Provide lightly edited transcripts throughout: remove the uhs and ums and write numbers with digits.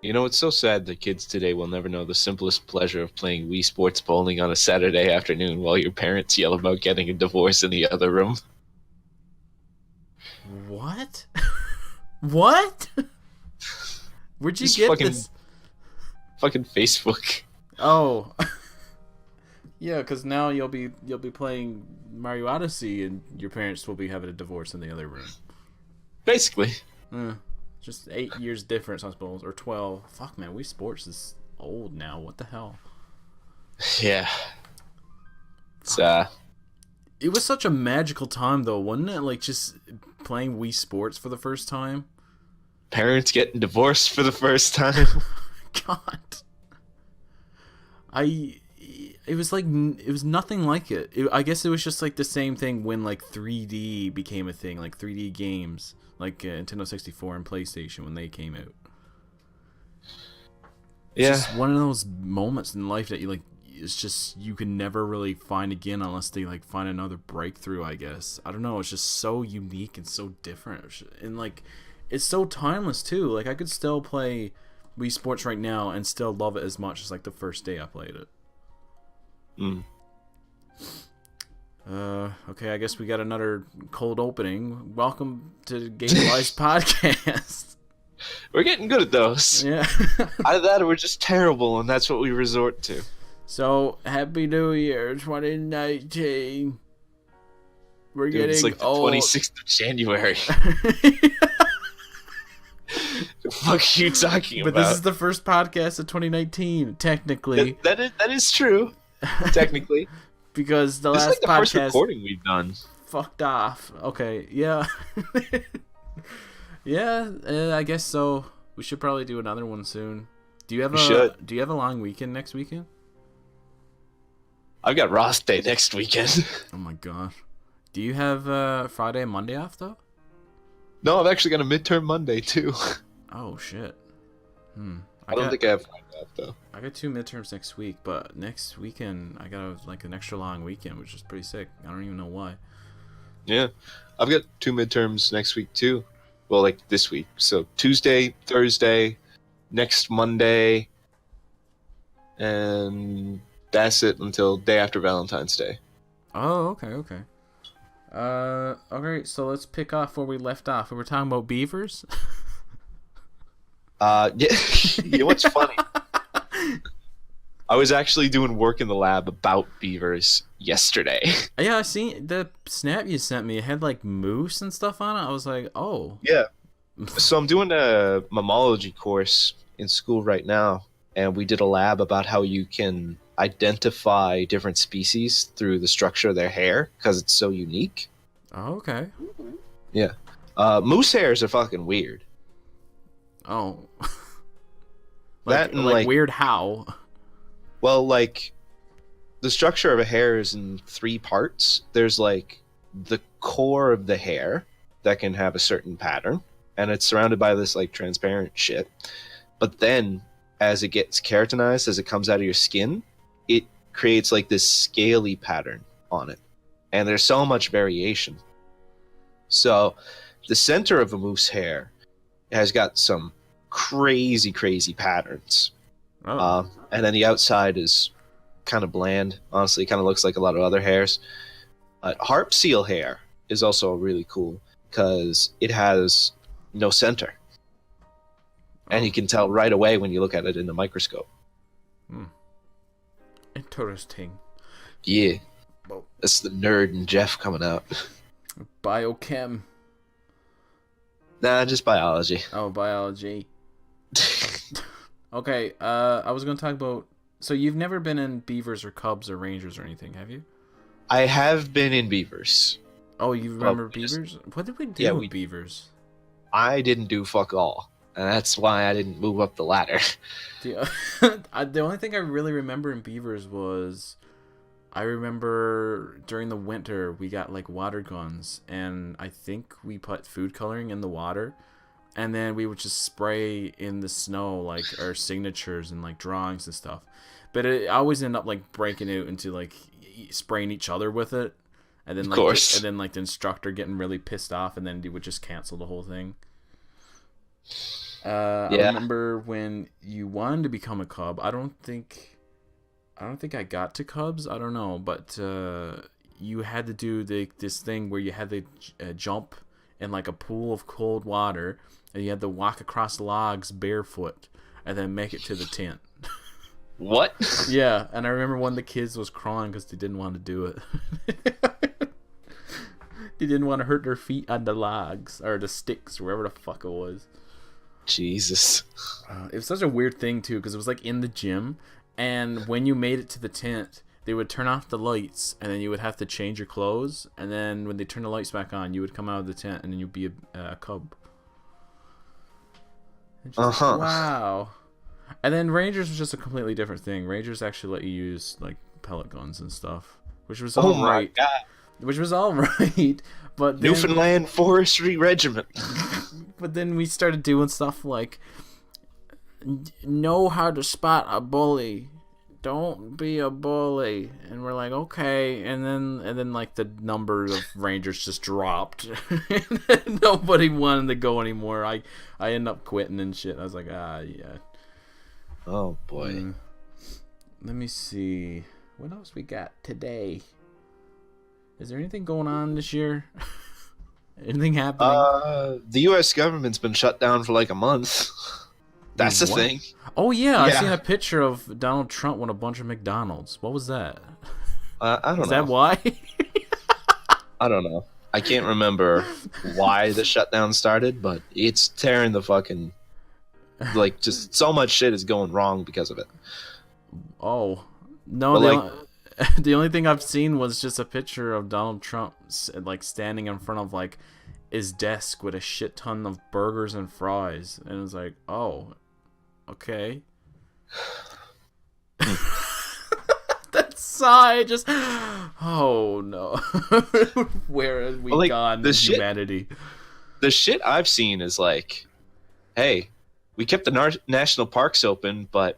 You know, it's so sad that kids today will never know the simplest pleasure of playing Wii Sports bowling on a Saturday afternoon while your parents yell about getting a divorce in the other room. What? What? Where'd you Just get fucking this? fucking Facebook. Oh, yeah, because now you'll be playing Mario Odyssey, and your parents will be having a divorce in the other room. Basically. Uh, just 8 years difference, I suppose, or 12. Fuck, man, Wii Sports is old now. What the hell? Yeah. It's Fuck. It was such a magical time, though, wasn't it? Like just playing Wii Sports for the first time. parents getting divorced for the first time. God, I. It was like it was nothing like it. I guess it was just like the same thing when like 3D became a thing, like 3D games, like Nintendo 64 and PlayStation when they came out. It's Yeah. just one of those moments in life that you like. It's just you can never really find again unless they like find another breakthrough. I guess I don't know. It's just so unique and so different, and like it's so timeless too. Like I could still play Wii Sports right now and still love it as much as like the first day I played it. Mm. Okay, I guess we got another cold opening. Welcome to Game Wise Podcast. We're getting good at those. Yeah. Either that or we're just terrible, and that's what we resort to. So, Happy New Year 2019. We're Dude, it's getting like the old. 26th of January. The fuck are you talking But about? this is the first podcast of 2019, technically. That is true, technically. Because the This is last like the first podcast recording we've done. fucked off. Okay, yeah. Yeah, I guess so. We should probably do another one soon. Do you have a long weekend next weekend? I've got Ross Day next weekend. Oh my god. Do you have Friday and Monday off though? No, I've actually got a midterm Monday too. Oh shit. I don't think I have Friday off though. I got 2 midterms next week, but next weekend I got like an extra long weekend, which is pretty sick. I don't even know why. Yeah, I've got 2 midterms next week too. Well, like this week. So Tuesday, Thursday, next Monday, and that's it until day after Valentine's Day. Oh, okay. Okay, so let's pick off where we left off. We were talking about beavers. Yeah, you know what's funny? I was actually doing work in the lab about beavers yesterday. Yeah, I seen the snap you sent me. It had like moose and stuff on it. I was like, oh. Yeah. So I'm doing a mammalogy course in school right now, and we did a lab about how you can identify different species through the structure of their hair because it's so unique. Oh, okay. Yeah. Moose hairs are fucking weird. Oh. That and like weird how? Well, like the structure of a hair is in 3 parts. There's like the core of the hair that can have a certain pattern, and it's surrounded by this like transparent shit. But then as it gets keratinized, as it comes out of your skin, it creates like this scaly pattern on it. And there's so much variation. So the center of a moose hair has got some crazy patterns. Oh. And then the outside is kind of bland. Honestly, kind of looks like a lot of other hairs. Harp seal hair is also really cool because it has no center. And you can tell right away when you look at it in the microscope. Interesting. Yeah. Well, That's the nerd and Jeff coming out. biochem. Nah, just biology. Oh, biology. Okay, I was going to talk about... So you've never been in beavers or cubs or rangers or anything, have you? I have been in beavers. Oh, you remember just- beavers? What did we do Yeah, with we- beavers? I didn't do fuck all. And that's why I didn't move up the ladder. The only thing I really remember in beavers was... I remember during the winter we got like water guns, and I think we put food coloring in the water, and then we would just spray in the snow like our signatures and like drawings and stuff. But it always ended up like breaking out into like spraying each other with it, and then Of like course. and then like the instructor getting really pissed off, and then he would just cancel the whole thing. I Yeah. remember when you wanted to become a cub. I don't think I got to cubs. I don't know, but you had to do this thing where you had to jump in like a pool of cold water, and you had to walk across logs barefoot, and then make it to the tent. What? Yeah, and I remember one of the kids was crying because they didn't want to do it. They didn't want to hurt their feet on the logs or the sticks, wherever the fuck it was. Jesus. It was such a weird thing too, because it was like in the gym, and when you made it to the tent, they would turn off the lights, and then you would have to change your clothes, and then when they turn the lights back on, you would come out of the tent, and then you'd be a cub. Like, wow. And then Rangers was just a completely different thing. Rangers actually let you use like pellet guns and stuff, which was all right. My God. Which was all right, but then, Newfoundland Forestry Regiment. but then we started doing stuff like know how to spot a bully. Don't be a bully. And we're like, okay. And then like the number of Rangers just dropped. Nobody wanted to go anymore. I ended up quitting and shit. I was like, yeah. Oh boy. Let me see. What else we got today? Is there anything going on this year? Anything happening? The U.S. government's been shut down for like a month. That's the thing. Oh yeah, I seen a picture of Donald Trump with a bunch of McDonald's. What was that? I don't know. Is that why? I don't know. I can't remember why the shutdown started, but it's tearing the fucking like just so much shit is going wrong because of it. Oh no! The only thing I've seen was just a picture of Donald Trump like standing in front of like his desk with a shit ton of burgers and fries, and it's like, oh, okay. That sigh just, oh no. Where have we gone in humanity? The shit I've seen is like, hey, we kept the national parks open, but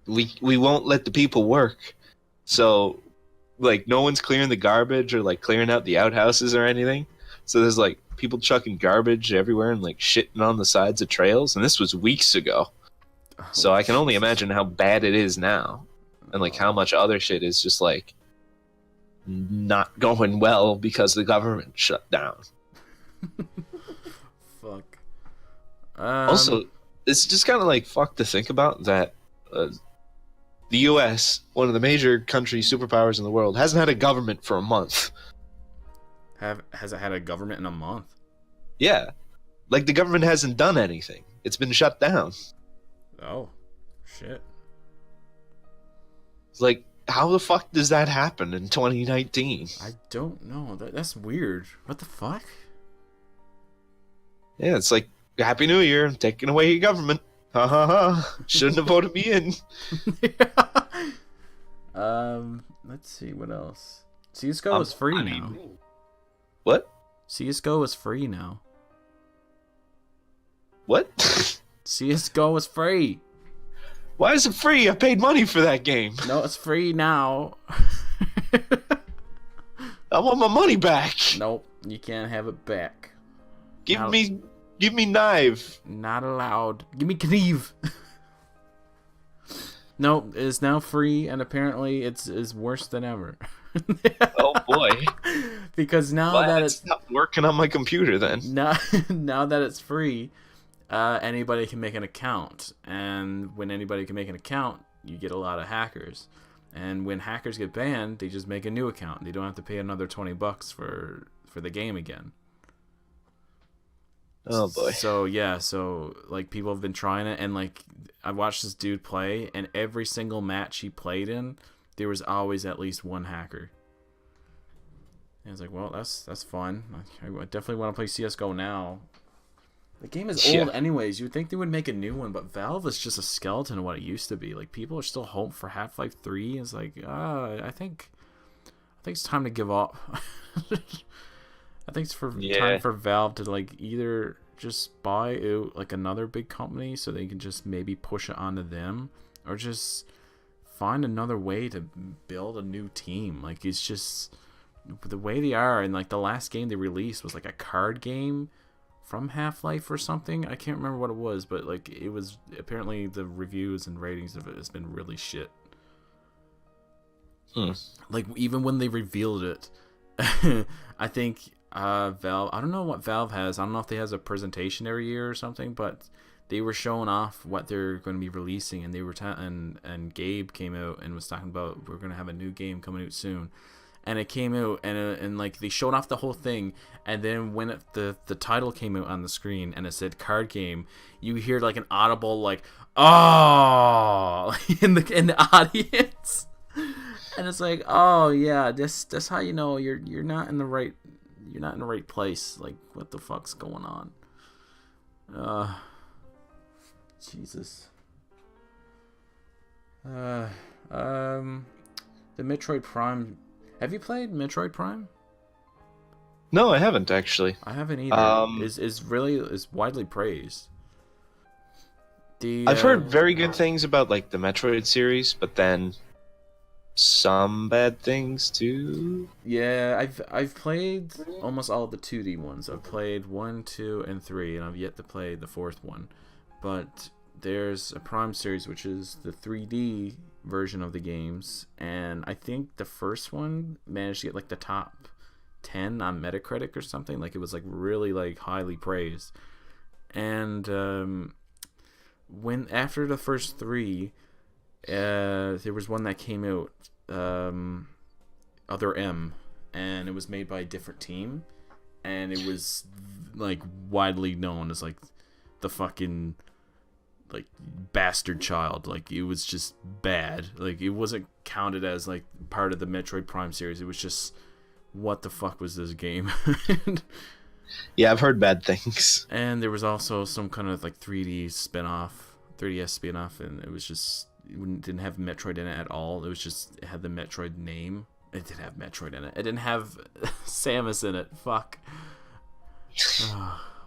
we won't let the people work. So, like, no one's clearing the garbage or, like, clearing out the outhouses or anything. So there's, like, people chucking garbage everywhere and, like, shitting on the sides of trails. And this was weeks ago. So I can only imagine how bad it is now. And, like, how much other shit is just, like, not going well because the government shut down. Fuck. Also, it's just kind of, like, fucked to think about that... the U.S., one of the major countries, superpowers in the world, hasn't had a government for a month. Has it had a government in a month? Yeah. Like, the government hasn't done anything. It's been shut down. Oh, shit. It's like, how the fuck does that happen in 2019? I don't know. That's weird. What the fuck? Yeah, it's like, Happy New Year, I'm taking away your government. Ha ha ha. Shouldn't have voted me in. Let's see what else. CSGO is free now. What? CSGO is free now. What? CSGO is free. Why is it free? I paid money for that game. No, it's free now. I want my money back. Nope, you can't have it back. Give me knife. Not allowed. Give me knife. Nope, it's now free, and apparently it's worse than ever. Oh boy! Because now that it's not working on my computer, then now that it's free, anybody can make an account, and when anybody can make an account, you get a lot of hackers. And when hackers get banned, they just make a new account. They don't have to pay another $20 for the game again. Oh boy. So yeah, like people have been trying it, and like I watched this dude play, and every single match he played in, there was always at least one hacker. And I was like, well, that's fun. I definitely want to play CS:GO now. The game is old anyways. You'd think they would make a new one, but Valve is just a skeleton of what it used to be. Like people are still hoping for Half-Life 3. It's like, I think it's time to give up. I think it's time for Valve to like either just buy out like another big company so they can just maybe push it onto them, or just find another way to build a new team. Like it's just the way they are, and like the last game they released was like a card game from Half-Life or something. I can't remember what it was, but like it was apparently the reviews and ratings of it has been really shit. Like even when they revealed it, I think Valve. I don't know what Valve has. I don't know if they has a presentation every year or something, but they were showing off what they're going to be releasing, and they were and Gabe came out and was talking about we're going to have a new game coming out soon. And it came out, and like they showed off the whole thing, and then when the title came out on the screen and it said card game, you hear like an audible like oh in the audience, and it's like oh yeah, that's how you know you're not in the right place. Like what the fuck's going on? Jesus. The Metroid Prime. Have you played Metroid Prime? No, I haven't actually. I haven't either. Is widely praised. I've heard very good things about like the Metroid series, but then some bad things too. Yeah, I've played almost all of the 2D ones. I've played 1, 2, and 3, and I've yet to play the 4th one. But there's a Prime series, which is the 3D version of the games, and I think the first one managed to get like the top 10 on Metacritic or something. Like it was like really like highly praised. And when after the first 3, there was one that came out, Other M, and it was made by a different team, and it was like widely known as like the fucking like bastard child. Like it was just bad. Like it wasn't counted as like part of the Metroid Prime series. It was just what the fuck was this game? Yeah, I've heard bad things. And there was also some kind of like 3DS spin-off, and it was just it didn't have Metroid in it at all. It had the Metroid name. It did have Metroid in it. It didn't have Samus in it. Fuck.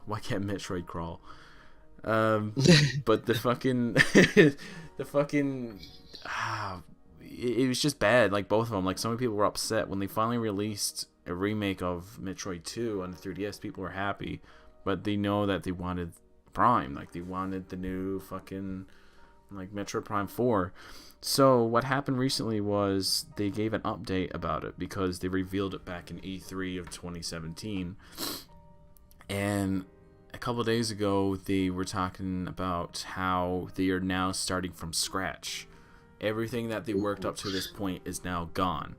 Why can't Metroid crawl? But the fucking it was just bad. Like both of them. Like so many people were upset when they finally released a remake of Metroid 2 on the 3DS. People were happy, but they know that they wanted Prime. Like they wanted the new fucking like Metroid Prime 4. So what happened recently was they gave an update about it because they revealed it back in E3 of 2017, and a couple of days ago they were talking about how they are now starting from scratch. Everything that they worked up to this point is now gone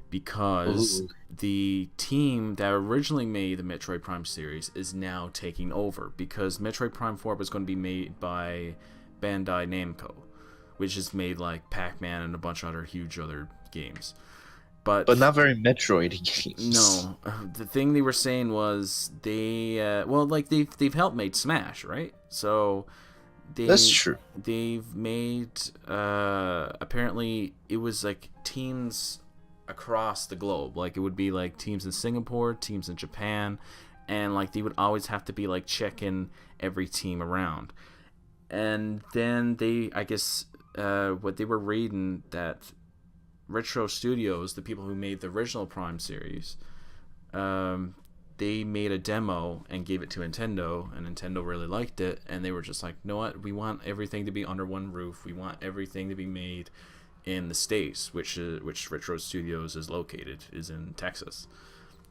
because the team that originally made the Metroid Prime series is now taking over, because Metroid Prime 4 was going to be made by Bandai Namco, which has made like Pac-Man and a bunch of other huge other games. But not very Metroid games. No, the thing they were saying was they've helped made Smash, right? So that's true. They've made apparently it was like teams across the globe. Like it would be like teams in Singapore, teams in Japan, and like they would always have to be like checking every team around. And then I guess what they were reading that Retro Studios, the people who made the original Prime series, they made a demo and gave it to Nintendo, and Nintendo really liked it, and they were just like, you know what, we want everything to be under one roof. We want everything to be made in the States, which Retro Studios is in Texas.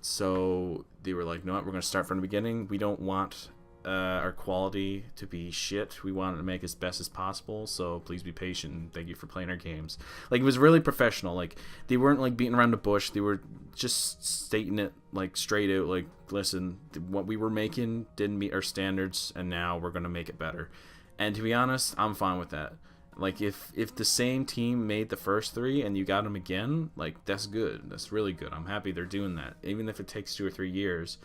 So they were like, no, we're going to start from the beginning. We don't want our quality to be shit. We wanted to make as best as possible, so please be patient and thank you for playing our games. Like it was really professional. Like they weren't like beating around the bush. They were just stating it like straight out, like, listen, what we were making didn't meet our standards, and now we're gonna make it better. And to be honest, I'm fine with that. Like if the same team made the first 3 and you got them again, like that's good. That's really good. I'm happy they're doing that, even if it takes 2 or 3 years.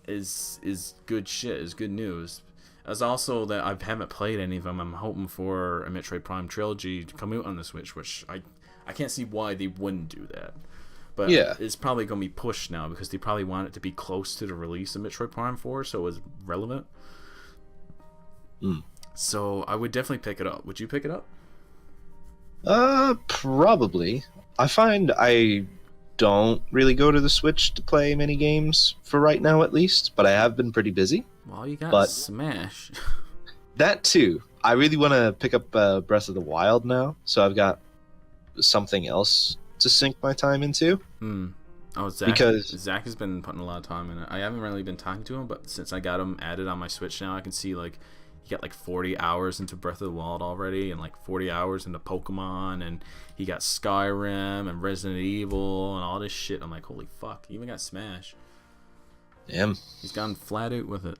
Is good shit, is good news. As also that I haven't played any of them. I'm hoping for a Metroid Prime trilogy to come out on the Switch, which I can't see why they wouldn't do that. But yeah, it's probably going to be pushed now because they probably want it to be close to the release of Metroid Prime 4, so it was relevant. So I would definitely pick it up. Would you pick it up? Probably. I find I don't really go to the Switch to play many games for right now, at least, but I have been pretty busy. Well, you got But Smash. that too, I really want to pick up Breath of the Wild now, so I've got something else to sink my time into. Oh, Because Zach has been putting a lot of time in it. I haven't really been talking to him, but since I got him added on my Switch now, I can see like he got like 40 hours into Breath of the Wild already, and like 40 hours into Pokemon, and he got Skyrim and Resident Evil and all this shit. I'm like, holy fuck! He even got Smash. damn, He's gone flat out with it.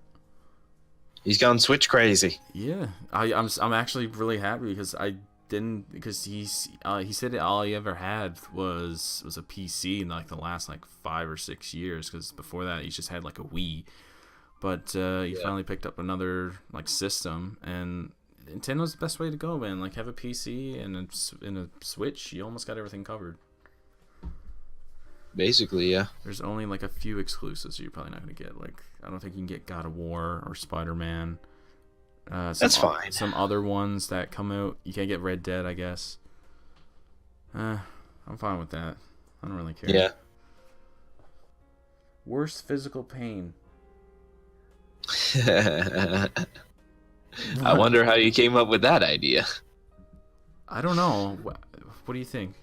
he's gone Switch crazy. Yeah, I'm actually really happy because I didn't because he said all he ever had was a PC in like the last like 5 or 6 years, because before that he's just had like a Wii, but he finally picked up another like system, and Nintendo's the best way to go, man. Like, have a PC and a Switch, you almost got everything covered. Basically, yeah. There's only like a few exclusives you're probably not gonna get. Like, I don't think you can get God of War or Spider-Man. That's fine. Some other ones that come out, you can't get Red Dead, I guess. I'm fine with that. I don't really care. Yeah. Worst physical pain. I wonder how you came up with that idea. I don't know. What do you think?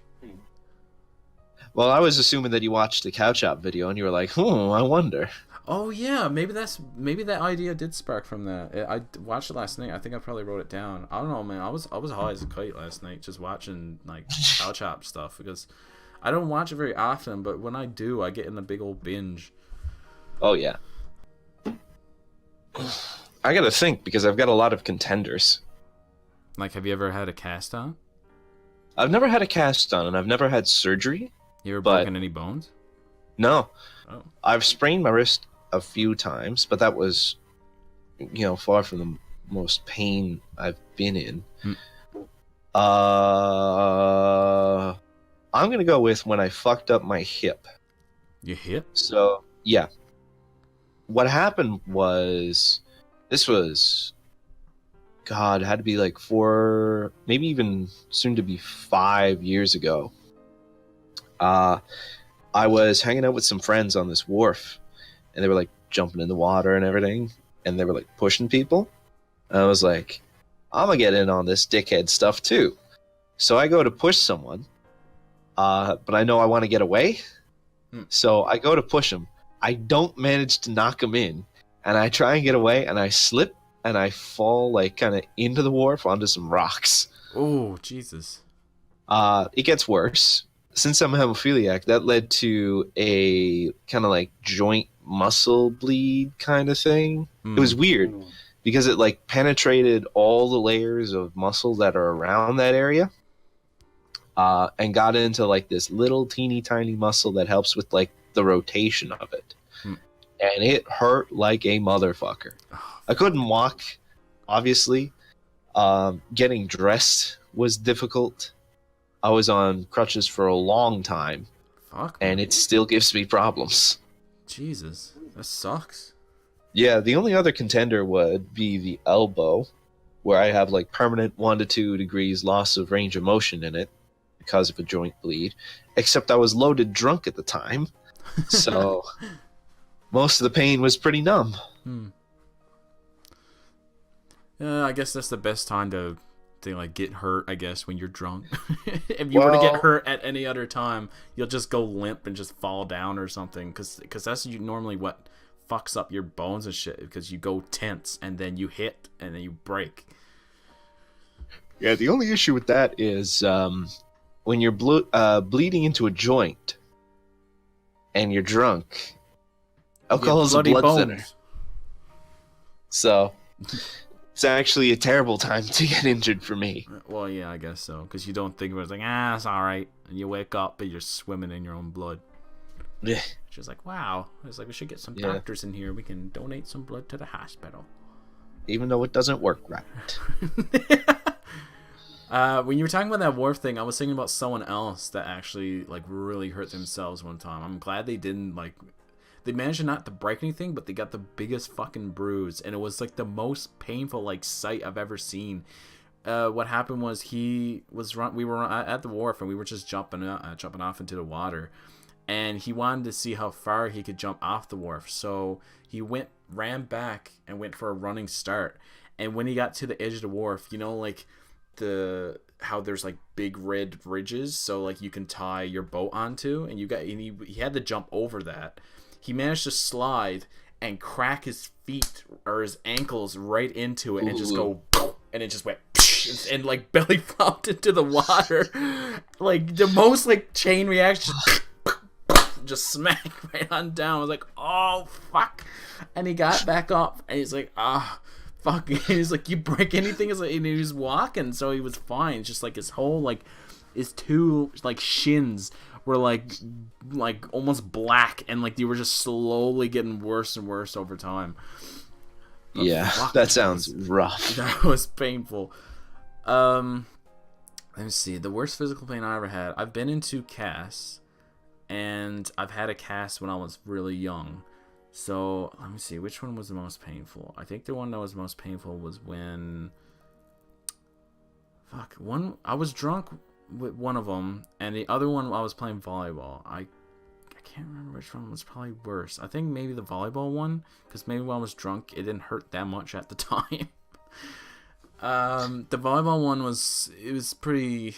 Well, I was assuming that you watched the Couch Up video and you were like, I wonder. Oh yeah, maybe that idea did spark from that. I watched it last night. I think I probably wrote it down. I don't know, man. I was high as a kite last night just watching like Couch Up stuff, because I don't watch it very often, but when I do, I get in a big old binge. Oh, yeah. I gotta think, because I've got a lot of contenders. Like, have you ever had a cast on? I've never had a cast on, and I've never had surgery. You ever broken any bones? No. Oh. I've sprained my wrist a few times, but that was, far from the most pain I've been in. I'm gonna go with when I fucked up my hip. Your hip? So, yeah. What happened was, this was, God, it had to be like 4, maybe even soon to be 5 years ago. I was hanging out with some friends on this wharf, and they were like jumping in the water and everything, and they were like pushing people. And I was like, I'm gonna get in on this dickhead stuff too. So I go to push someone, but I know I want to get away. So I go to push him. I don't manage to knock him in, and I try and get away, and I slip, and I fall like kind of into the wharf onto some rocks. Oh, Jesus. It gets worse. Since I'm a hemophiliac, that led to a kind of like joint muscle bleed kind of thing. It was weird because it like penetrated all the layers of muscle that are around that area, and got into like this little teeny tiny muscle that helps with like the rotation of it. And it hurt like a motherfucker. I couldn't walk, obviously. Getting dressed was difficult. I was on crutches for a long time. Fuck, and it still gives me problems. Jesus, that sucks. Yeah, the only other contender would be the elbow, where I have like permanent 1 to 2 degrees loss of range of motion in it because of a joint bleed. Except I was loaded drunk at the time, so most of the pain was pretty numb. I guess that's the best time to like get hurt, I guess, when you're drunk. If you were to get hurt at any other time, you'll just go limp and just fall down or something, because that's normally what fucks up your bones and shit, because you go tense and then you hit and then you break. Yeah, the only issue with that is when you're bleeding into a joint and you're drunk, alcohol is a blood thinner. So it's actually a terrible time to get injured for me. Well, yeah, I guess so, because you don't think about it. It's like, it's all right, and you wake up and you're swimming in your own blood. Yeah. She's like, wow. It's like, we should get some doctors in here. We can donate some blood to the hospital. Even though it doesn't work right. When you were talking about that wharf thing, I was thinking about someone else that actually like really hurt themselves one time. I'm glad they didn't like. They managed not to break anything, but they got the biggest fucking bruise, and it was like the most painful like sight I've ever seen. What happened was we were at the wharf, and we were just jumping off into the water, and he wanted to see how far he could jump off the wharf. So he ran back and went for a running start. And when he got to the edge of the wharf, you know, like how there's like big red ridges, so like you can tie your boat onto, and he had to jump over that. He managed to slide and crack his feet or his ankles right into it, and just go, and it just went and like belly flopped into the water, like the most like chain reaction. Just smack right on down. I was like, oh fuck, and he got back up, and he's like, fuck. He's like, you break anything? And he was walking, so he was fine. It's just like his whole like his two like shins were like almost black, and like they were just slowly getting worse and worse over time. But yeah, fuck, that sounds rough. That was painful. Let me see. The worst physical pain I ever had. I've been in 2 casts, and I've had a cast when I was really young. So let me see, which one was the most painful? I think the one that was most painful was when I was drunk with one of them, and the other one I was playing volleyball. I can't remember which one was probably worse. I think maybe the volleyball one, because maybe when I was drunk it didn't hurt that much at the time. The volleyball one was pretty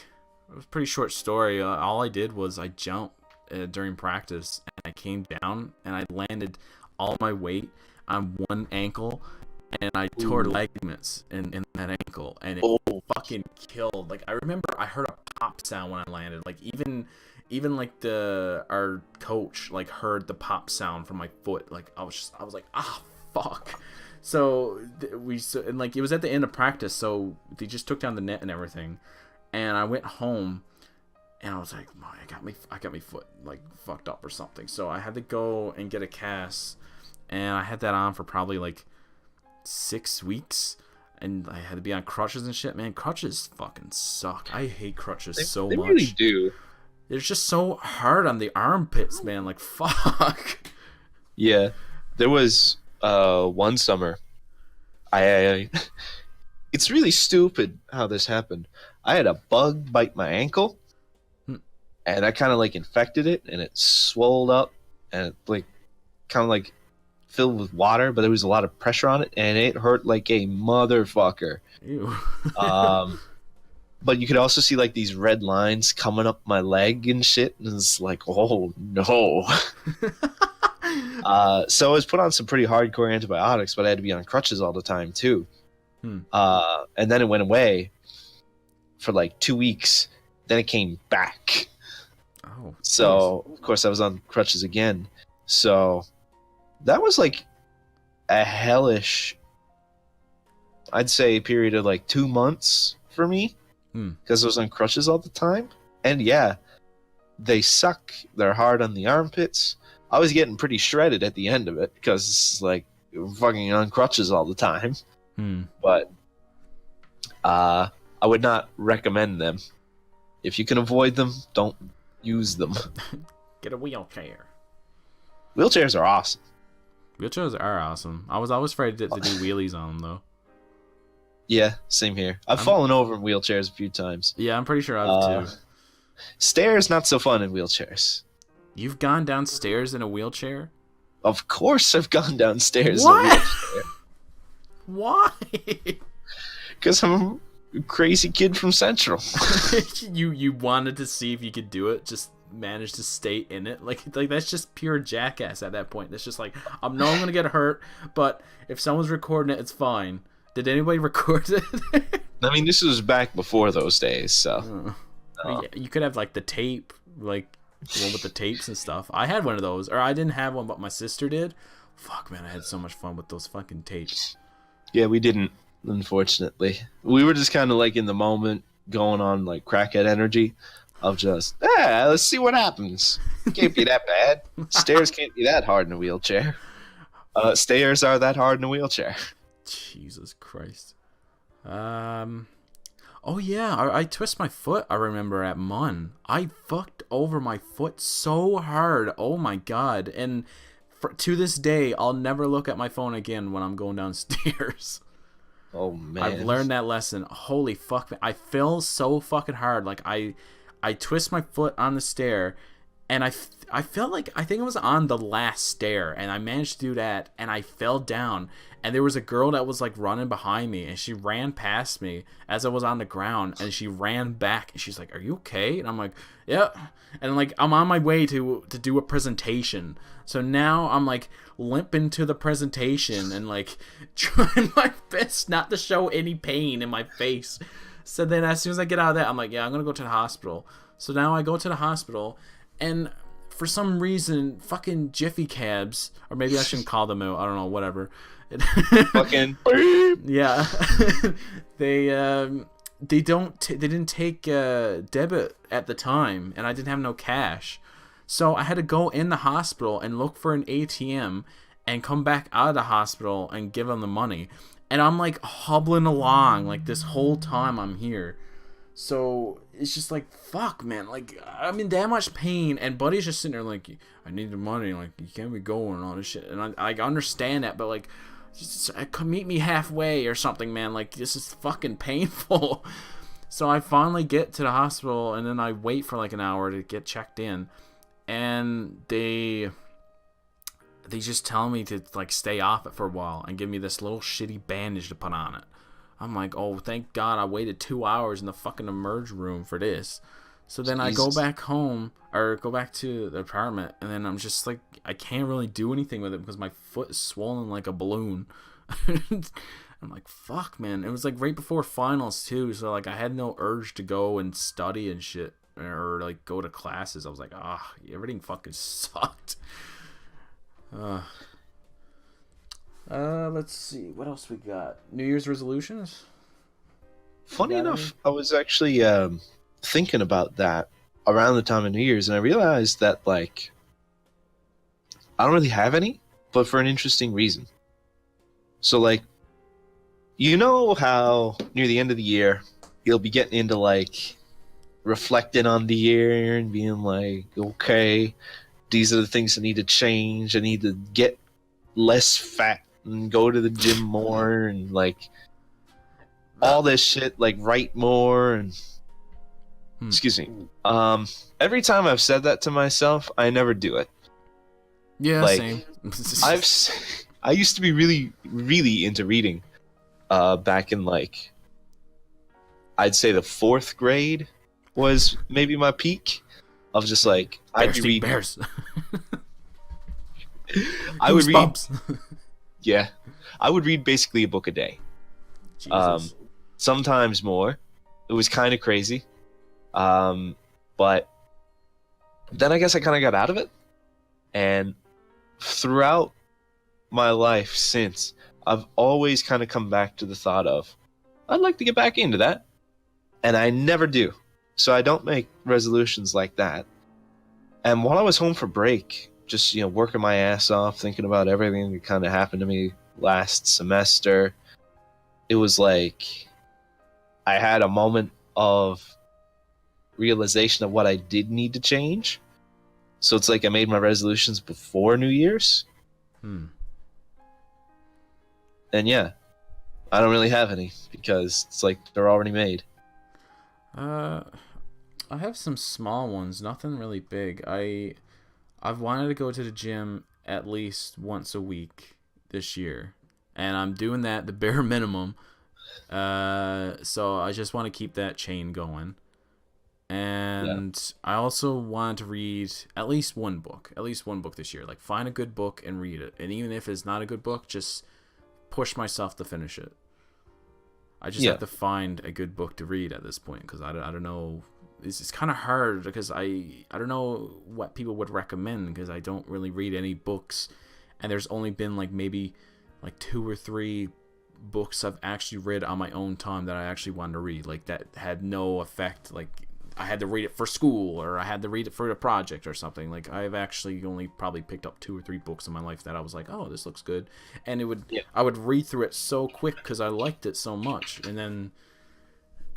short story. All I did was I jumped during practice, and I came down and I landed all my weight on one ankle, and I tore ligaments in that ankle, and it fucking killed. Like, I remember I heard a pop sound when I landed. Like, even like our coach like heard the pop sound from my foot. Like, I was like, fuck. So and like it was at the end of practice, so they just took down the net and everything, and I went home. And I was like, I got my foot like fucked up or something. So I had to go and get a cast, and I had that on for probably like 6 weeks, and I had to be on crutches and shit. Man, crutches fucking suck. I hate crutches so much. They really do. They're just so hard on the armpits, man. Like, fuck. Yeah, there was one summer. It's really stupid how this happened. I had a bug bite my ankle. And I kind of like infected it, and it swelled up, and it like kind of like filled with water, but there was a lot of pressure on it, and it hurt like a motherfucker. Ew. But you could also see like these red lines coming up my leg and shit, and it's like, oh no. So I was put on some pretty hardcore antibiotics, but I had to be on crutches all the time too. And then it went away for like 2 weeks. Then it came back. Oh, so of course I was on crutches again. So that was like a hellish, I'd say, period of like 2 months for me, because I was on crutches all the time. And yeah, they suck. They're hard on the armpits. I was getting pretty shredded at the end of it because it's like fucking on crutches all the time. But I would not recommend them. If you can avoid them, don't use them. Get a wheelchair. Wheelchairs are awesome. Wheelchairs are awesome. I was always afraid to do wheelies on them, though. Yeah, same here. I've fallen over in wheelchairs a few times. Yeah, I'm pretty sure I've too. Stairs, not so fun in wheelchairs. You've gone downstairs in a wheelchair? Of course I've gone downstairs what? in a wheelchair. Why? Because I'm a crazy kid from Central. you wanted to see if you could do it, just managed to stay in it. Like that's just pure jackass at that point. It's just like, I know I'm gonna get hurt, but if someone's recording it, it's fine. Did anybody record it? I mean, this was back before those days, so. Yeah, you could have like the tape, like one with the tapes and stuff. I had one of those, or I didn't have one, but my sister did. Fuck, man, I had so much fun with those fucking tapes. Yeah, we didn't, unfortunately. We were just kind of like in the moment, going on like crackhead energy of just, let's see what happens. Can't be that bad. Stairs can't be that hard in a wheelchair. Stairs are that hard in a wheelchair. Jesus Christ. Oh yeah, I twist my foot, I remember, at Mun. I fucked over my foot so hard. Oh my god. And to this day, I'll never look at my phone again when I'm going downstairs. Oh man. I've learned that lesson. Holy fuck. I fell so fucking hard. Like I twist my foot on the stair, and I felt like, I think it was on the last stair, and I managed to do that, and I fell down, and there was a girl that was like running behind me, and she ran past me as I was on the ground, and she ran back, and she's like, "Are you okay?" And I'm like, "Yeah." And like, I'm on my way to do a presentation, so now I'm like limping to the presentation and like trying my best not to show any pain in my face. So then as soon as I get out of that, I'm like, yeah, I'm gonna go to the hospital. So now I go to the hospital, and for some reason, fucking Jiffy cabs, or maybe I shouldn't call them out, I don't know, whatever. Fucking Yeah. They didn't take debit at the time, and I didn't have no cash. So I had to go in the hospital and look for an ATM and come back out of the hospital and give them the money. And I'm like hobbling along like this whole time I'm here. So it's just like, fuck, man. Like, I'm in that much pain, and Buddy's just sitting there like, I need the money. Like, you can't be going and all this shit. And I understand that, but like, just meet me halfway or something, man. Like, this is fucking painful. So I finally get to the hospital, and then I wait for like an hour to get checked in, and they just tell me to like stay off it for a while and give me this little shitty bandage to put on it. I'm like, oh, thank God I waited 2 hours in the fucking emerge room for this. So then Jesus. I go back home, or go back to the apartment, and then I'm just like, I can't really do anything with it because my foot is swollen like a balloon. I'm like, fuck, man. It was like right before finals too, so like I had no urge to go and study and shit, or like go to classes. I was like, everything fucking sucked. Let's see, what else we got? New Year's resolutions? Funny enough, I was actually thinking about that around the time of New Year's, and I realized that like I don't really have any, but for an interesting reason. So like, you know how near the end of the year you'll be getting into like reflecting on the year and being like, okay, these are the things I need to change. I need to get less fat and go to the gym more and like all this shit, like write more and excuse me. Every time I've said that to myself, I never do it. Yeah, like, same. I used to be really, really into reading. Back in like, I'd say the 4th grade was maybe my peak. I was just like, I'd read bears. I would read. Yeah, I would read basically a book a day. Jesus. Sometimes more. It was kind of crazy. But then I guess I kind of got out of it. And throughout my life since, I've always kind of come back to the thought of, I'd like to get back into that. And I never do. So I don't make resolutions like that. And while I was home for break, just, working my ass off, thinking about everything that kind of happened to me last semester, it was like I had a moment of realization of what I did need to change. So it's like I made my resolutions before New Year's. And yeah, I don't really have any because it's like they're already made. I have some small ones, nothing really big. I've wanted to go to the gym at least once a week this year, and I'm doing that the bare minimum. So I just want to keep that chain going. And I also want to read at least one book this year. Like, find a good book and read it. And even if it's not a good book, just push myself to finish it. I just have to find a good book to read at this point, because I don't know. It's kind of hard because I don't know what people would recommend, because I don't really read any books, and there's only been like maybe like 2 or 3 books I've actually read on my own time that I actually wanted to read, like that had no effect. Like, I had to read it for school, or I had to read it for a project or something. Like, I've actually only probably picked up 2 or 3 books in my life that I was like, oh, this looks good, and I would read through it so quick because I liked it so much, and then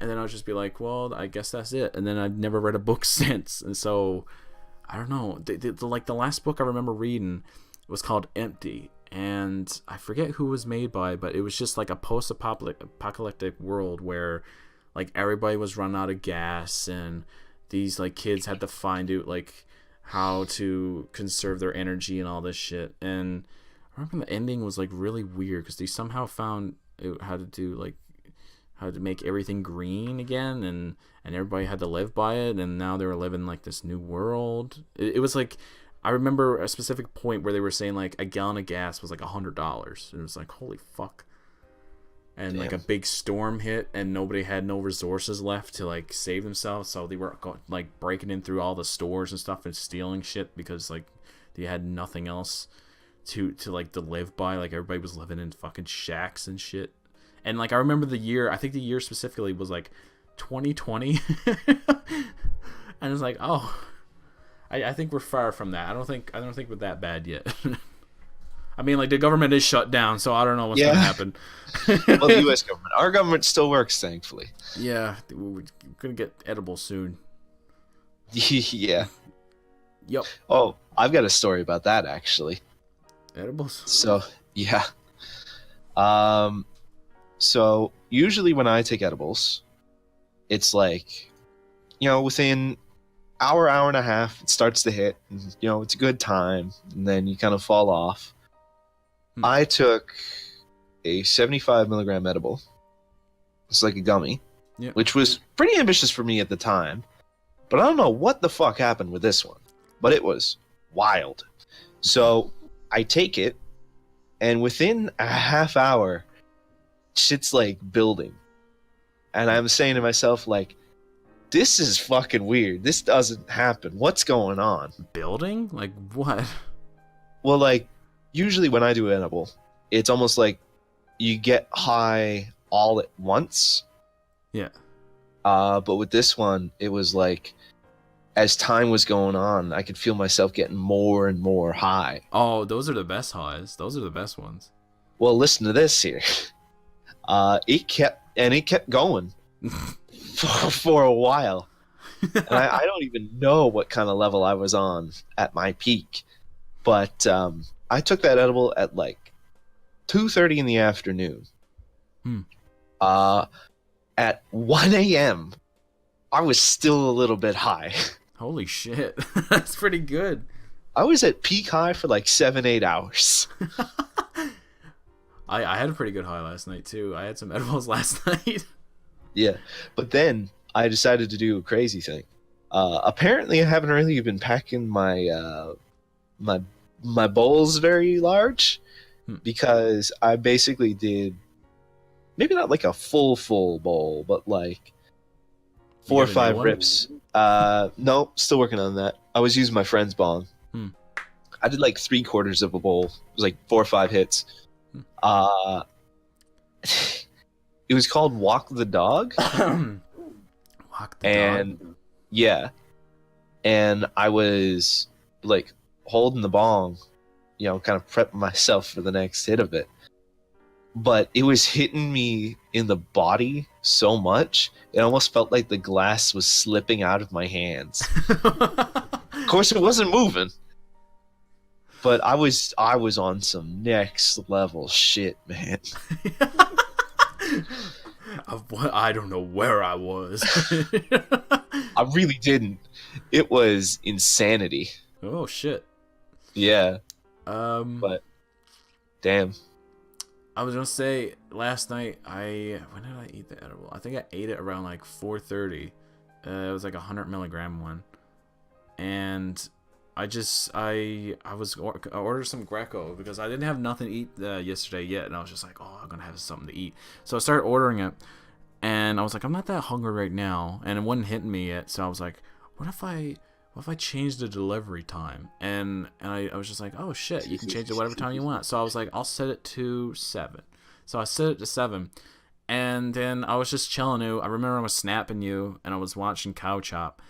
I would just be like, well, I guess that's it, and then I've never read a book since. And so I don't know. Like, the last book I remember reading was called Empty, and I forget who it was made by, but it was just like a post-apocalyptic world where like everybody was running out of gas, and these like kids had to find out like how to conserve their energy and all this shit. And I remember the ending was like really weird because they somehow found how to do like how to make everything green again, and everybody had to live by it, and now they were living like this new world. It was like, I remember a specific point where they were saying like a gallon of gas was like $100, and it was like, holy fuck. And like a big storm hit, and nobody had no resources left to like save themselves, so they were like breaking in through all the stores and stuff and stealing shit because like they had nothing else to like to live by. Like everybody was living in fucking shacks and shit. And like I remember the year, I think the year specifically was like 2020, and it's like, oh, I think we're far from that. I don't think we're that bad yet. I mean, like, the government is shut down, so I don't know what's going to happen. Well, the U.S. government. Our government still works, thankfully. Yeah, we're going to get edible soon. Yeah. Yep. Oh, I've got a story about that, actually. Edibles? So, yeah. So, usually when I take edibles, it's like, within hour and a half, it starts to hit. And, it's a good time, and then you kind of fall off. I took a 75 milligram edible. It's like a gummy, which was pretty ambitious for me at the time. But I don't know what the fuck happened with this one. But it was wild. So I take it, and within a half hour, shit's like building. And I'm saying to myself, like, this is fucking weird. This doesn't happen. What's going on? Building? Like what? Well, like, usually when I do an edible, it's almost like you get high all at once. Yeah. But with this one, it was like, as time was going on, I could feel myself getting more and more high. Oh, those are the best highs. Those are the best ones. Well, listen to this here. It kept going for a while. And I don't even know what kind of level I was on at my peak. But I took that edible at like 2:30 in the afternoon. At 1 a.m., I was still a little bit high. Holy shit. That's pretty good. I was at peak high for like 7-8 hours. I had a pretty good high last night too. I had some edibles last night. Yeah, but then I decided to do a crazy thing. Apparently, I haven't really been packing my my bowls very large, because I basically did maybe not like a full bowl, but like 4 or 5 rips. No, still working on that. I was using my friend's bong. I did like 3/4 of a bowl. It was like 4 or 5 hits. It was called Walk the Dog. Walk the Dog. Yeah, and I was like holding the bong, kind of prepping myself for the next hit of it. But it was hitting me in the body so much, it almost felt like the glass was slipping out of my hands. Of course, it wasn't moving. But I was on some next level shit, man. I don't know where I was. I really didn't. It was insanity. Oh shit. Yeah. But damn. I was gonna say last night when did I eat the edible? I think I ate it around like 4:30. It was like 100 milligram one, and I ordered some Greco because I didn't have nothing to eat yesterday yet, and I was just like, oh, I'm gonna have something to eat. So I started ordering it, and I was like, I'm not that hungry right now, and it wasn't hitting me yet. So I was like, what if I change the delivery time? And I was just like, oh shit, you can change it whatever time you want. So I was like, I'll set it to 7. So I set it to 7, and then I was just chilling. I remember I was snapping you, and I was watching Cow Chop.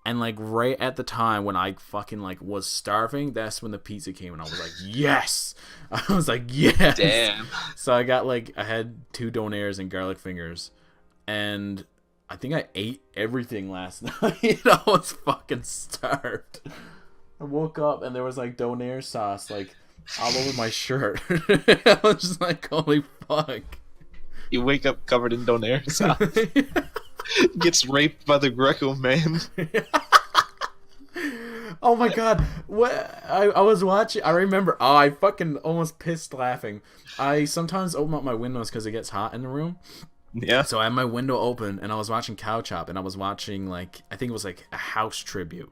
And like right at the time when I fucking like was starving, that's when the pizza came, and I was like, yes! I was like, yes! Damn. So I had 2 donaires and garlic fingers, and I think I ate everything last night. I was fucking starved. I woke up and there was like donair sauce like all over my shirt. I was just like, holy fuck. You wake up covered in donair sauce. Gets raped by the Greco man. Oh my god! What I was watching. I remember. Oh, I fucking almost pissed laughing. I sometimes open up my windows because it gets hot in the room. Yeah. So I had my window open and I was watching Cow Chop and I was watching like I think it was like a house tribute.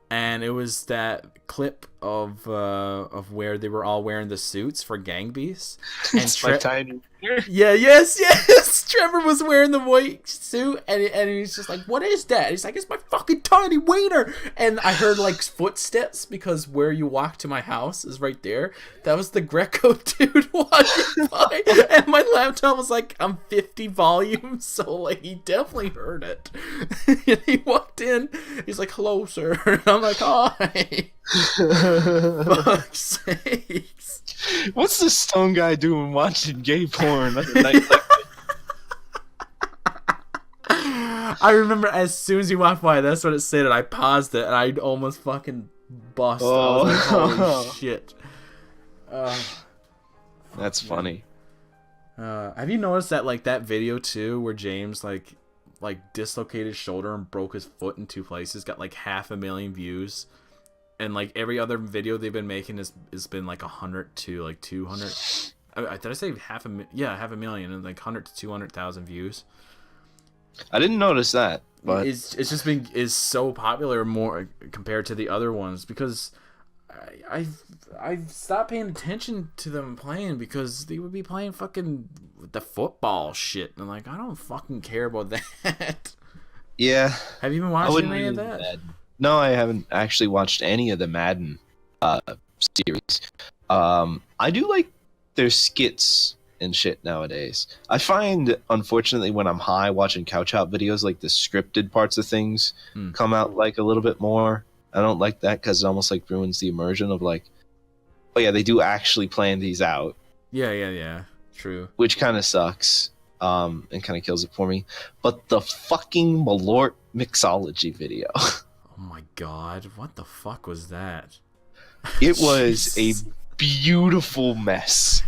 And it was that clip of where they were all wearing the suits for Gang Beasts. And It's my tiny. yeah, yes. Trevor was wearing the white suit, and he's just like, "What is that?" He's like, "It's my fucking tiny wiener." And I heard like footsteps because where you walk to my house is right there. That was the Greco dude walking by, and my laptop was like, "I'm 50 volumes," so like he definitely heard it. And he walked in. He's like, "Hello, sir." And I'm like, "Hi." Fuck's sakes. What's this stone guy doing watching gay porn at night like I remember as soon as you walked by, that's what it said, and I paused it, and I almost fucking bust. I was like, holy shit. That's funny. Have you noticed that, like, that video, too, where James, like dislocated his shoulder and broke his foot in 2 places, got, like, 500,000 views? And, like, every other video they've been making has been, like, 100 to, like, 200. Did I say 500,000 and, like, 100 to 200,000 views? I didn't notice that, but it's just been is so popular more compared to the other ones because I've stopped paying attention to them playing because they would be playing fucking the football shit and I'm like I don't fucking care about that. yeah. Have you been watching any of that? No, I haven't actually watched any of the Madden series. I do like their skits and shit nowadays. I find, unfortunately, when I'm high watching couch hop videos, like the scripted parts of things come out like a little bit more. I don't like that because it almost like ruins the immersion of like, oh yeah, they do actually plan these out. Yeah. True. Which kind of sucks, and kind of kills it for me. But the fucking Malort mixology video. Oh my god, what the fuck was that? It was a beautiful mess.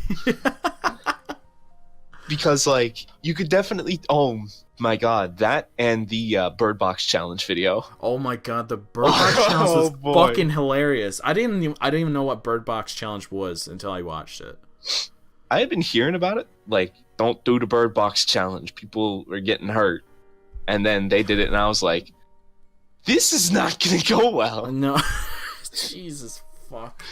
Because, like, you could definitely... Oh, my God. That and the Bird Box Challenge video. Oh, my God. The Bird Box Challenge was fucking hilarious. I didn't even know what Bird Box Challenge was until I watched it. I had been hearing about it. Like, don't do the Bird Box Challenge. People are getting hurt. And then they did it, and I was like, this is not going to go well. No. Jesus fuck.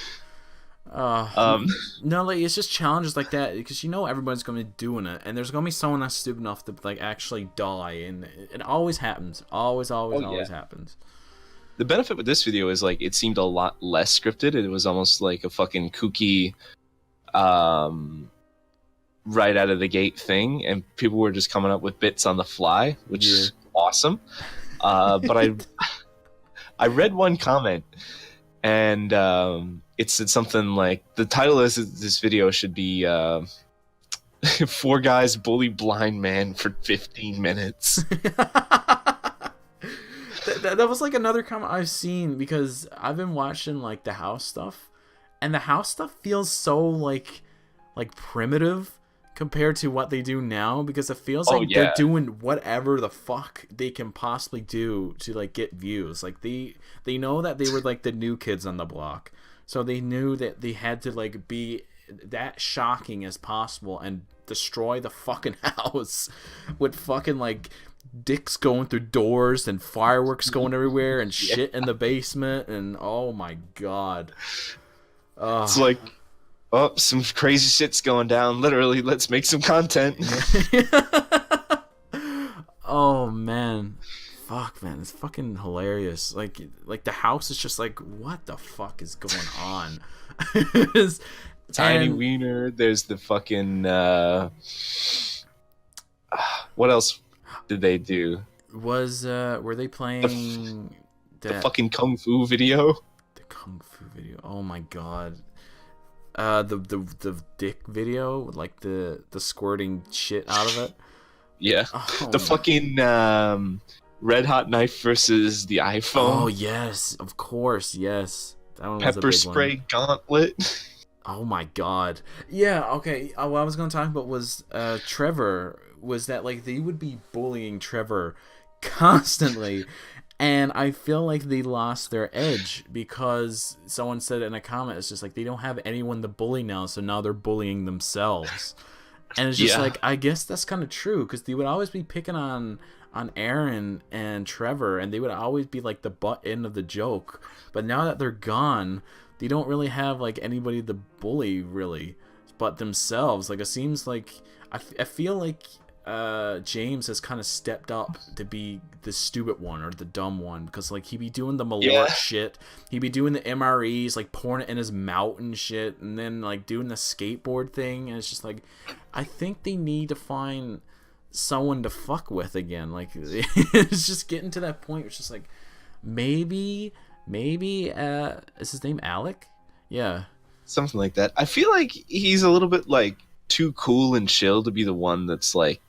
No, like it's just challenges like that because you know everybody's gonna be doing it, and there's gonna be someone that's stupid enough to like actually die, and it always happens. Always happens. The benefit with this video is like it seemed a lot less scripted. It was almost like a fucking kooky, right out of the gate thing, and people were just coming up with bits on the fly, which is awesome. But I read one comment, and it said something like, the title of this video should be 4 guys bully blind man for 15 minutes. that was like another comment I've seen because I've been watching like the house stuff, and the house stuff feels so like primitive compared to what they do now because it feels like they're doing whatever the fuck they can possibly do to like get views. Like they know that they were like the new kids on the block. So they knew that they had to like be that shocking as possible and destroy the fucking house with fucking like dicks going through doors and fireworks going everywhere and shit in the basement and oh my god. It's like, oh, some crazy shit's going down. Literally, let's make some content. Oh man. Fuck, man, it's fucking hilarious. Like the house is just like, what the fuck is going on? Tiny wiener. There's the fucking. What else did they do? Were they playing the fucking kung fu video? The kung fu video. Oh my god. The dick video with like the squirting shit out of it. Yeah. Oh, the fucking Red Hot Knife versus the iPhone. Oh yes, of course, yes. That one was Pepper a big spray one. gauntlet. Oh my god. Yeah, okay. What I was going to talk about was Trevor. Was that like they would be bullying Trevor constantly, And I feel like they lost their edge because someone said in a comment, it's just like they don't have anyone to bully now, so now they're bullying themselves. And it's just like, I guess that's kind of true, because they would always be picking on Aaron and Trevor, and they would always be like the butt end of the joke. But now that they're gone, they don't really have like anybody to bully really, but themselves. Like it seems like I feel like James has kind of stepped up to be the stupid one or the dumb one, because like he be doing the Malort shit, he be doing the MREs, like pouring it in his mouth and shit, and then like doing the skateboard thing, and it's just like I think they need to find someone to fuck with again. Like it's just getting to that point where it's just like maybe is his name Alec? Yeah, something like that. I feel like he's a little bit like too cool and chill to be the one that's like,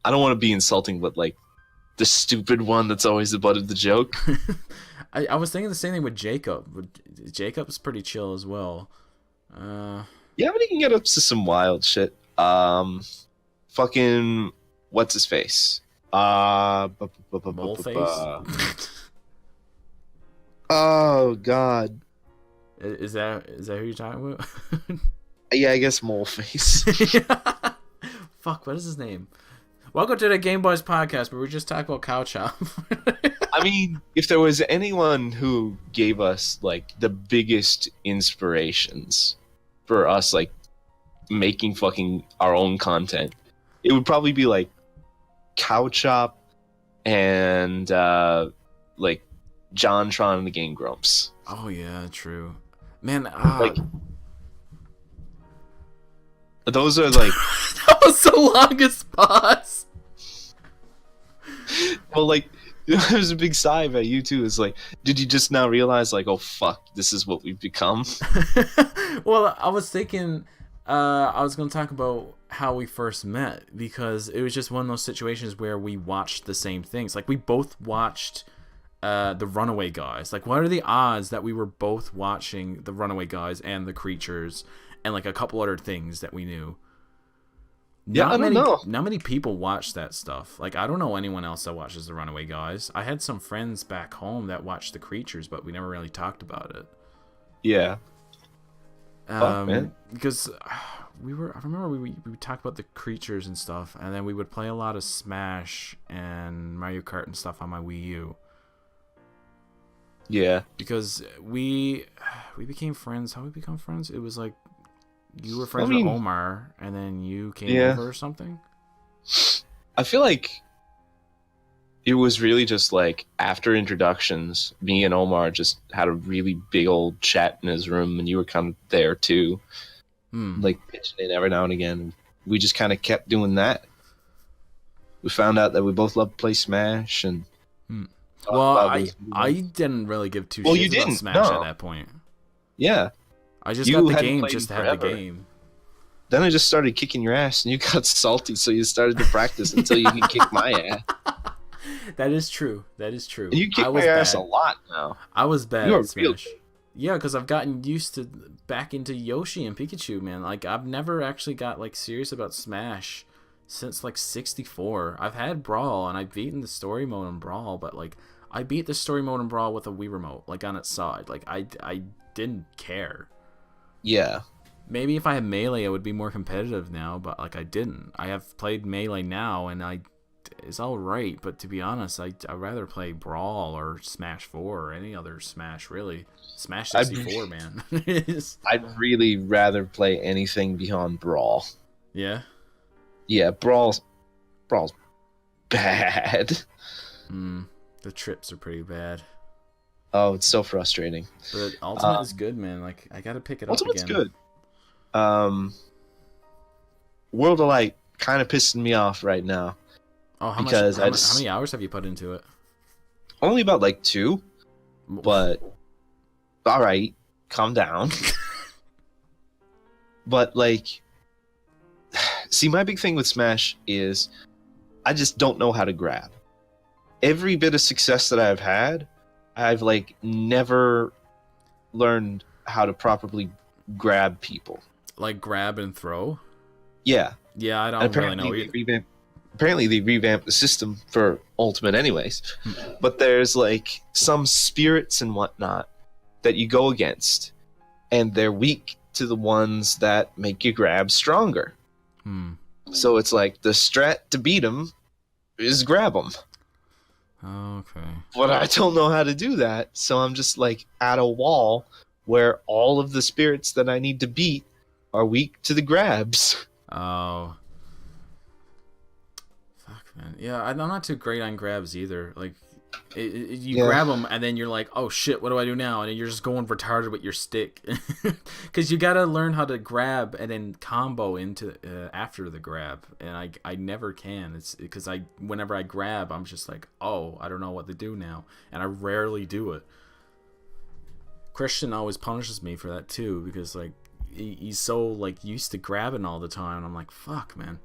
I don't want to be insulting, but like the stupid one that's always the butt of the joke. I was thinking the same thing with Jacob. Jacob's pretty chill as well. Yeah, but he can get up to some wild shit. Fucking what's his face? Moleface. Oh God. Is that who you're talking about? Yeah, I guess Moleface. Fuck, what is his name? Welcome to the Game Boys podcast, where we just talk about Cow Chop. I mean, if there was anyone who gave us like the biggest inspirations for us like making fucking our own content, it would probably be like Cow Chop and like John Tron and the Game Grumps. Oh yeah, true. Man, like those are like that was the longest pause. Well, like there's a big sigh about you too. It's like, did you just now realize like, oh fuck, this is what we've become? Well, I was thinking I was going to talk about how we first met, because it was just one of those situations where we watched the same things. Like we both watched the Runaway Guys. Like what are the odds that we were both watching the Runaway Guys and the Creatures and like a couple other things that we knew? Yeah, I don't know. Not many people watch that stuff. Like I don't know anyone else that watches the Runaway Guys. I had some friends back home that watched the Creatures, but we never really talked about it. Yeah. Fuck, man. Because I remember we would talk about the Creatures and stuff, and then we would play a lot of Smash and Mario Kart and stuff on my Wii U. Yeah. Because we became friends. How we become friends? It was like you were friends with Omar, and then you came over or something? I feel like it was really just like after introductions, me and Omar just had a really big old chat in his room, and you were kind of there too. Like pitching in every now and again. We just kind of kept doing that. We found out that we both love to play Smash, and well, I didn't really give two shits about Smash at that point. Yeah. I just got the game just to have the game. Then I just started kicking your ass, and you got salty, so you started to practice until you could kick my ass. That is true. And you kick my ass a lot now. I was bad you at Smash. Yeah, because I've gotten used to back into Yoshi and Pikachu, man. Like I've never actually got like serious about Smash since like 64. I've had Brawl, and I've beaten the story mode in Brawl, but like I beat the story mode in Brawl with a Wii remote, like on its side. Like I didn't care. Yeah. Maybe if I had Melee, I would be more competitive now, but like I didn't. I have played Melee now, and it's all right, but to be honest, I'd rather play Brawl or Smash 4 or any other Smash, really. Smash 64, man. I'd really rather play anything beyond Brawl. Yeah? Yeah, Brawl's bad. The trips are pretty bad. Oh, it's so frustrating. But Ultimate is good, man. Like I gotta pick it up again. Ultimate's good. World of Light kind of pissing me off right now. Oh, how many hours have you put into it? Only about like 2. But all right, calm down. But like, see, my big thing with Smash is I just don't know how to grab. Every bit of success that I've had, I've like never learned how to properly grab people. Like grab and throw? Yeah. Yeah, I don't really know either. apparently they revamped the system for Ultimate anyways. But there's like some spirits and whatnot that you go against, and they're weak to the ones that make your grab stronger. So it's like the strat to beat them is grab them. Okay. But I don't know how to do that, so I'm just like at a wall where all of the spirits that I need to beat are weak to the grabs. Oh. Fuck, man. Yeah, I'm not too great on grabs either. Like, you grab them, and then you're like, oh shit, what do I do now? And then you're just going retarded with your stick. Because you gotta learn how to grab and then combo into after the grab. And I never can. It's because whenever I grab, I'm just like, oh, I don't know what to do now. And I rarely do it. Christian always punishes me for that too, because like he's so like used to grabbing all the time, and I'm like, fuck, man.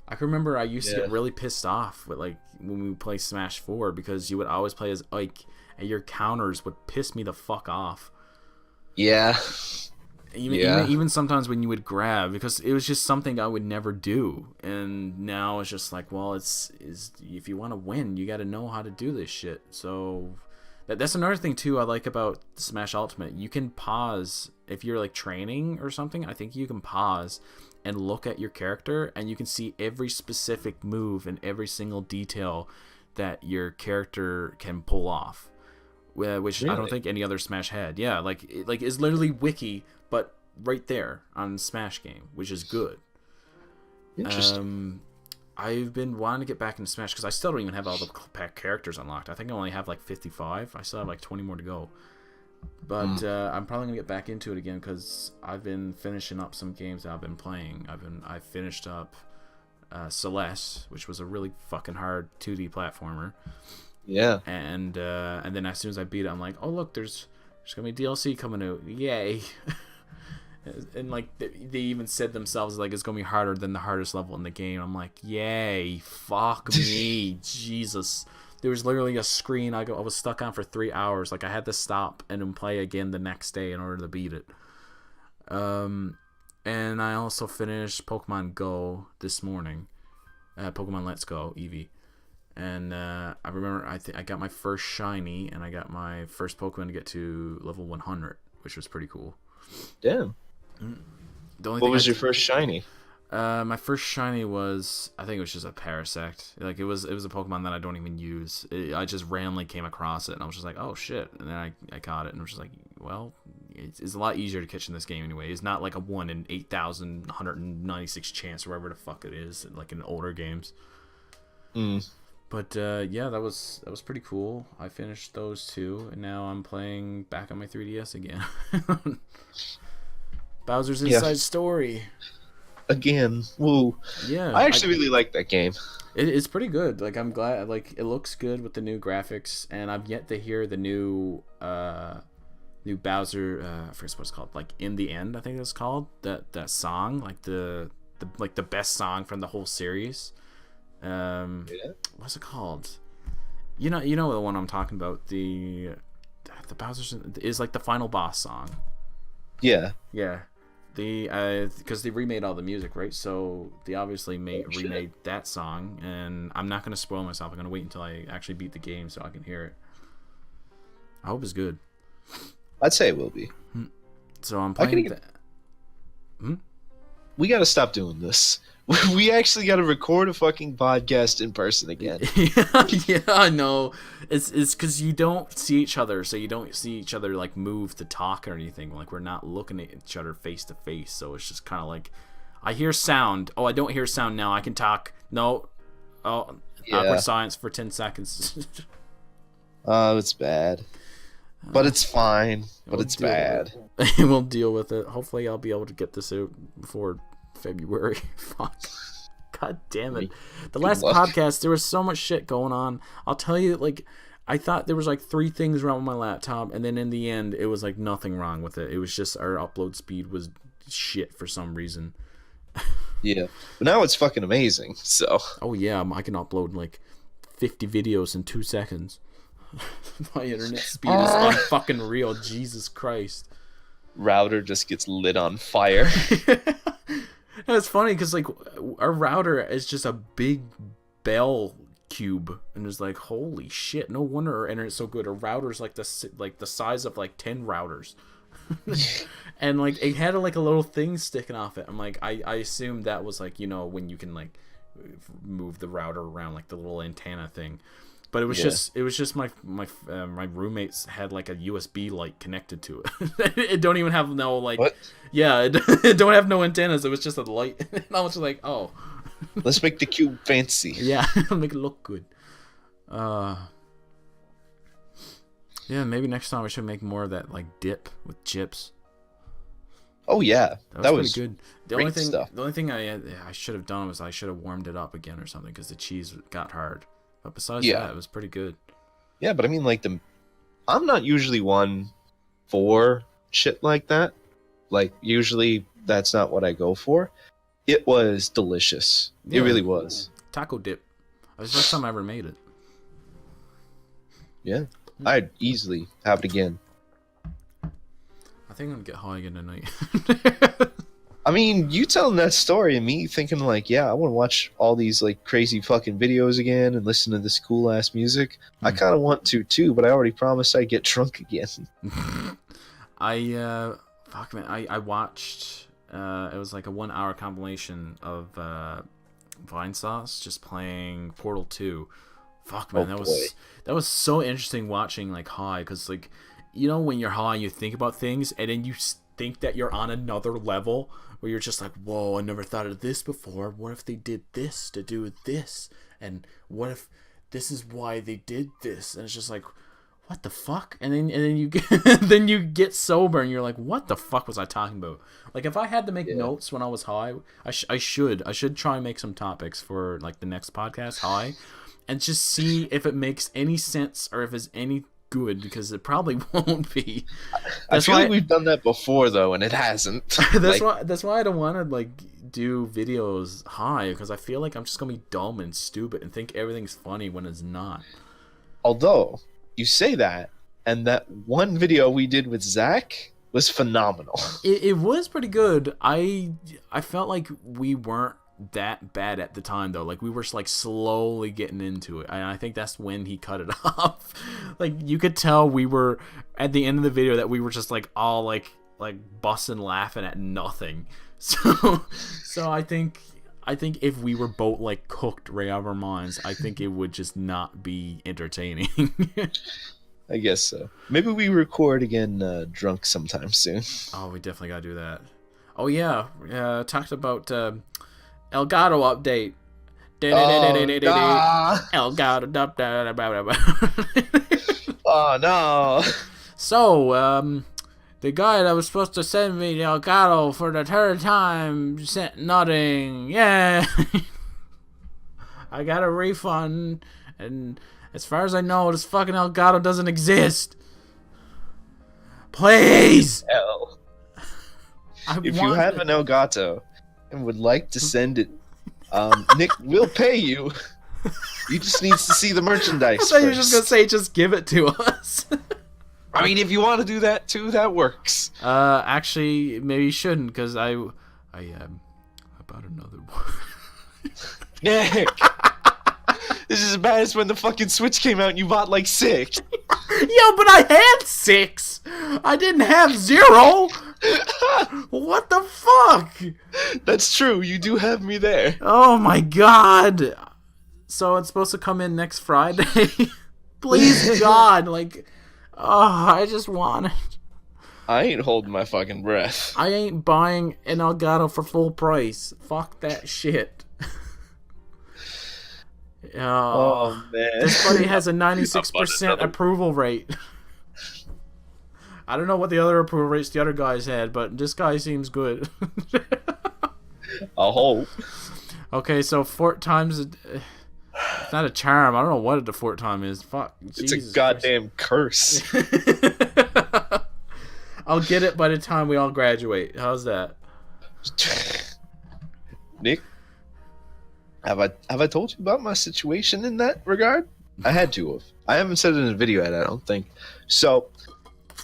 I can remember I used to get really pissed off with like when we would play Smash 4, because you would always play as Ike and your counters would piss me the fuck off. Yeah. Even sometimes when you would grab, because it was just something I would never do. And now it's just like, well, it's if you want to win, you got to know how to do this shit. So that's another thing too I like about Smash Ultimate. You can pause if you're like training or something. I think you can pause and look at your character, and you can see every specific move and every single detail that your character can pull off, which really? I don't think any other Smash had. Yeah, like it's literally wiki, but right there on Smash game, which is good. Interesting. I've been wanting to get back into Smash because I still don't even have all the characters unlocked. I think I only have like 55. I still have like 20 more to go. But I'm probably gonna get back into it again because I've been finishing up some games that I've been playing. I finished up Celeste, which was a really fucking hard 2D platformer. Yeah. And then as soon as I beat it, I'm like, oh look, there's gonna be DLC coming out, yay! And like they even said themselves like it's gonna be harder than the hardest level in the game. I'm like, yay! Fuck me, Jesus. There was literally a screen I was stuck on for 3 hours. Like I had to stop and then play again the next day in order to beat it. And I also finished Pokemon Go this morning. Pokemon Let's Go Eevee. And I remember I got my first shiny, and I got my first Pokemon to get to level 100, which was pretty cool. Damn. What was your first shiny? My first shiny was, I think it was just a Parasect. Like it was a Pokemon that I don't even use. I just randomly came across it, and I was just like, oh shit, and then I caught it, and I was just like, well, it's a lot easier to catch in this game anyway. It's not like a 1 in 8,196 chance or whatever the fuck it is, like in older games. But yeah, that was pretty cool. I finished those two, and now I'm playing back on my 3DS again. Bowser's Inside Story. Again, woo. Yeah, I actually really like that game. It's pretty good. Like I'm glad. Like it looks good with the new graphics, and I've yet to hear the new Bowser. I forget what it's called. Like In the End, I think it's called. That song, like the best song from the whole series. What's it called? You know the one I'm talking about. The Bowser's is like the final boss song. Yeah. Yeah. Because they remade all the music, right? So they obviously remade that song, and I'm not going to spoil myself. I'm going to wait until I actually beat the game so I can hear it. I hope it's good. I'd say it will be. So I'm playing We got to stop doing this. We actually got to record a fucking podcast in person again. Yeah, I know. It's because you don't see each other, so you don't see each other like move to talk or anything. Like we're not looking at each other face to face, so it's just kind of like, I hear sound. Oh, I don't hear sound now. I can talk. No. Oh, awkward silence for 10 seconds. Oh, it's bad. But it's fine. But it's bad. We'll deal with it. Hopefully, I'll be able to get this out before February. Fuck. God damn it. The last podcast, there was so much shit going on. I'll tell you, like, I thought there was like 3 things wrong with my laptop, and then in the end, it was like nothing wrong with it. It was just our upload speed was shit for some reason. Yeah. But now it's fucking amazing, so. Oh, yeah. I can upload like 50 videos in 2 seconds. My internet speed is unfucking real. Jesus Christ. Router just gets lit on fire. It's funny because like our router is just a big bell cube, and it's like holy shit, no wonder our internet's so good. Our router's like the size of like 10 routers. And like it had like a little thing sticking off it. I'm like I assumed that was like, you know, when you can like move the router around, like the little antenna thing. But it was just my roommates had like a USB light connected to it. It don't even have no like What? Yeah, it don't have no antennas. It was just a light. And I was like, oh, Let's make the cube fancy. yeah, make it look good. Yeah, maybe next time we should make more of that like dip with chips. Oh yeah, That was pretty good. The great only thing, stuff. the only thing I should have done was I should have warmed it up again or something because the cheese got hard. But besides that, it was pretty good. Yeah, but I mean, like I'm not usually one for shit like that. Like usually that's not what I go for. It was delicious. Yeah. It really was. Taco dip. That was the first time I ever made it. Yeah, I'd easily have it again. I think I'm gonna get high again tonight. I mean, you telling that story and me thinking like, yeah, I want to watch all these like crazy fucking videos again and listen to this cool ass music. I kind of want to too, but I already promised I'd get drunk again. I watched. It was like a 1 hour compilation of Vine Sauce just playing Portal 2. Fuck man, that was so interesting watching like high, because like, you know, when you're high you think about things and then you think that you're on another level where you're just like, whoa, I never thought of this before. What if they did this to do this? And what if this is why they did this? And it's just like, what the fuck? And then you get then you get sober and you're like, what the fuck was I talking about? Like if I had to make notes when I was high, I should try and make some topics for like the next podcast high, and just see if it makes any sense or if it's any good, because it probably won't be. I feel like we've done that before though, and it hasn't. That's why I don't want to like do videos high, because I feel like I'm just gonna be dumb and stupid and think everything's funny when it's not. Although you say that, and that one video we did with Zach was phenomenal. It was pretty good. I felt like we weren't that bad at the time though. Like we were like slowly getting into it, and I think that's when he cut it off. Like you could tell we were at the end of the video that we were just like all like busting laughing at nothing. So I think if we were both like cooked right out of our minds, I think it would just not be entertaining. I guess so. Maybe we record again drunk sometime soon. Oh, we definitely gotta do that. Oh yeah, talked about Elgato update. Elgato update. Oh no. So, the guy that was supposed to send me the Elgato for the third time sent nothing. Yeah. I got a refund, and as far as I know, this fucking Elgato doesn't exist. Please. If you have an Elgato and would like to send it, Nick will pay you. You just needs to see the merchandise. I thought you were just gonna say, just give it to us. I mean, if you want to do that too, that works. Actually, maybe you shouldn't, because I about another one. Nick, this is as bad as when the fucking Switch came out and you bought like 6. Yo, but I had 6. I didn't have 0. What the fuck? That's true. You do have me there. Oh my god. So it's supposed to come in next Friday. Please, God, like, oh, I just want it. I ain't holding my fucking breath. I ain't buying an Elgato for full price. Fuck that shit. Oh man. This buddy has a 96% approval rate. I don't know what the other approval rates the other guys had, but this guy seems good. I hope. Okay, so 4 times it's not a charm. I don't know what the 4 time is. Fuck. It's Jesus a goddamn curse. I'll get it by the time we all graduate. How's that? Nick, have I told you about my situation in that regard? I had to have. I haven't said it in a video yet, I don't think. So,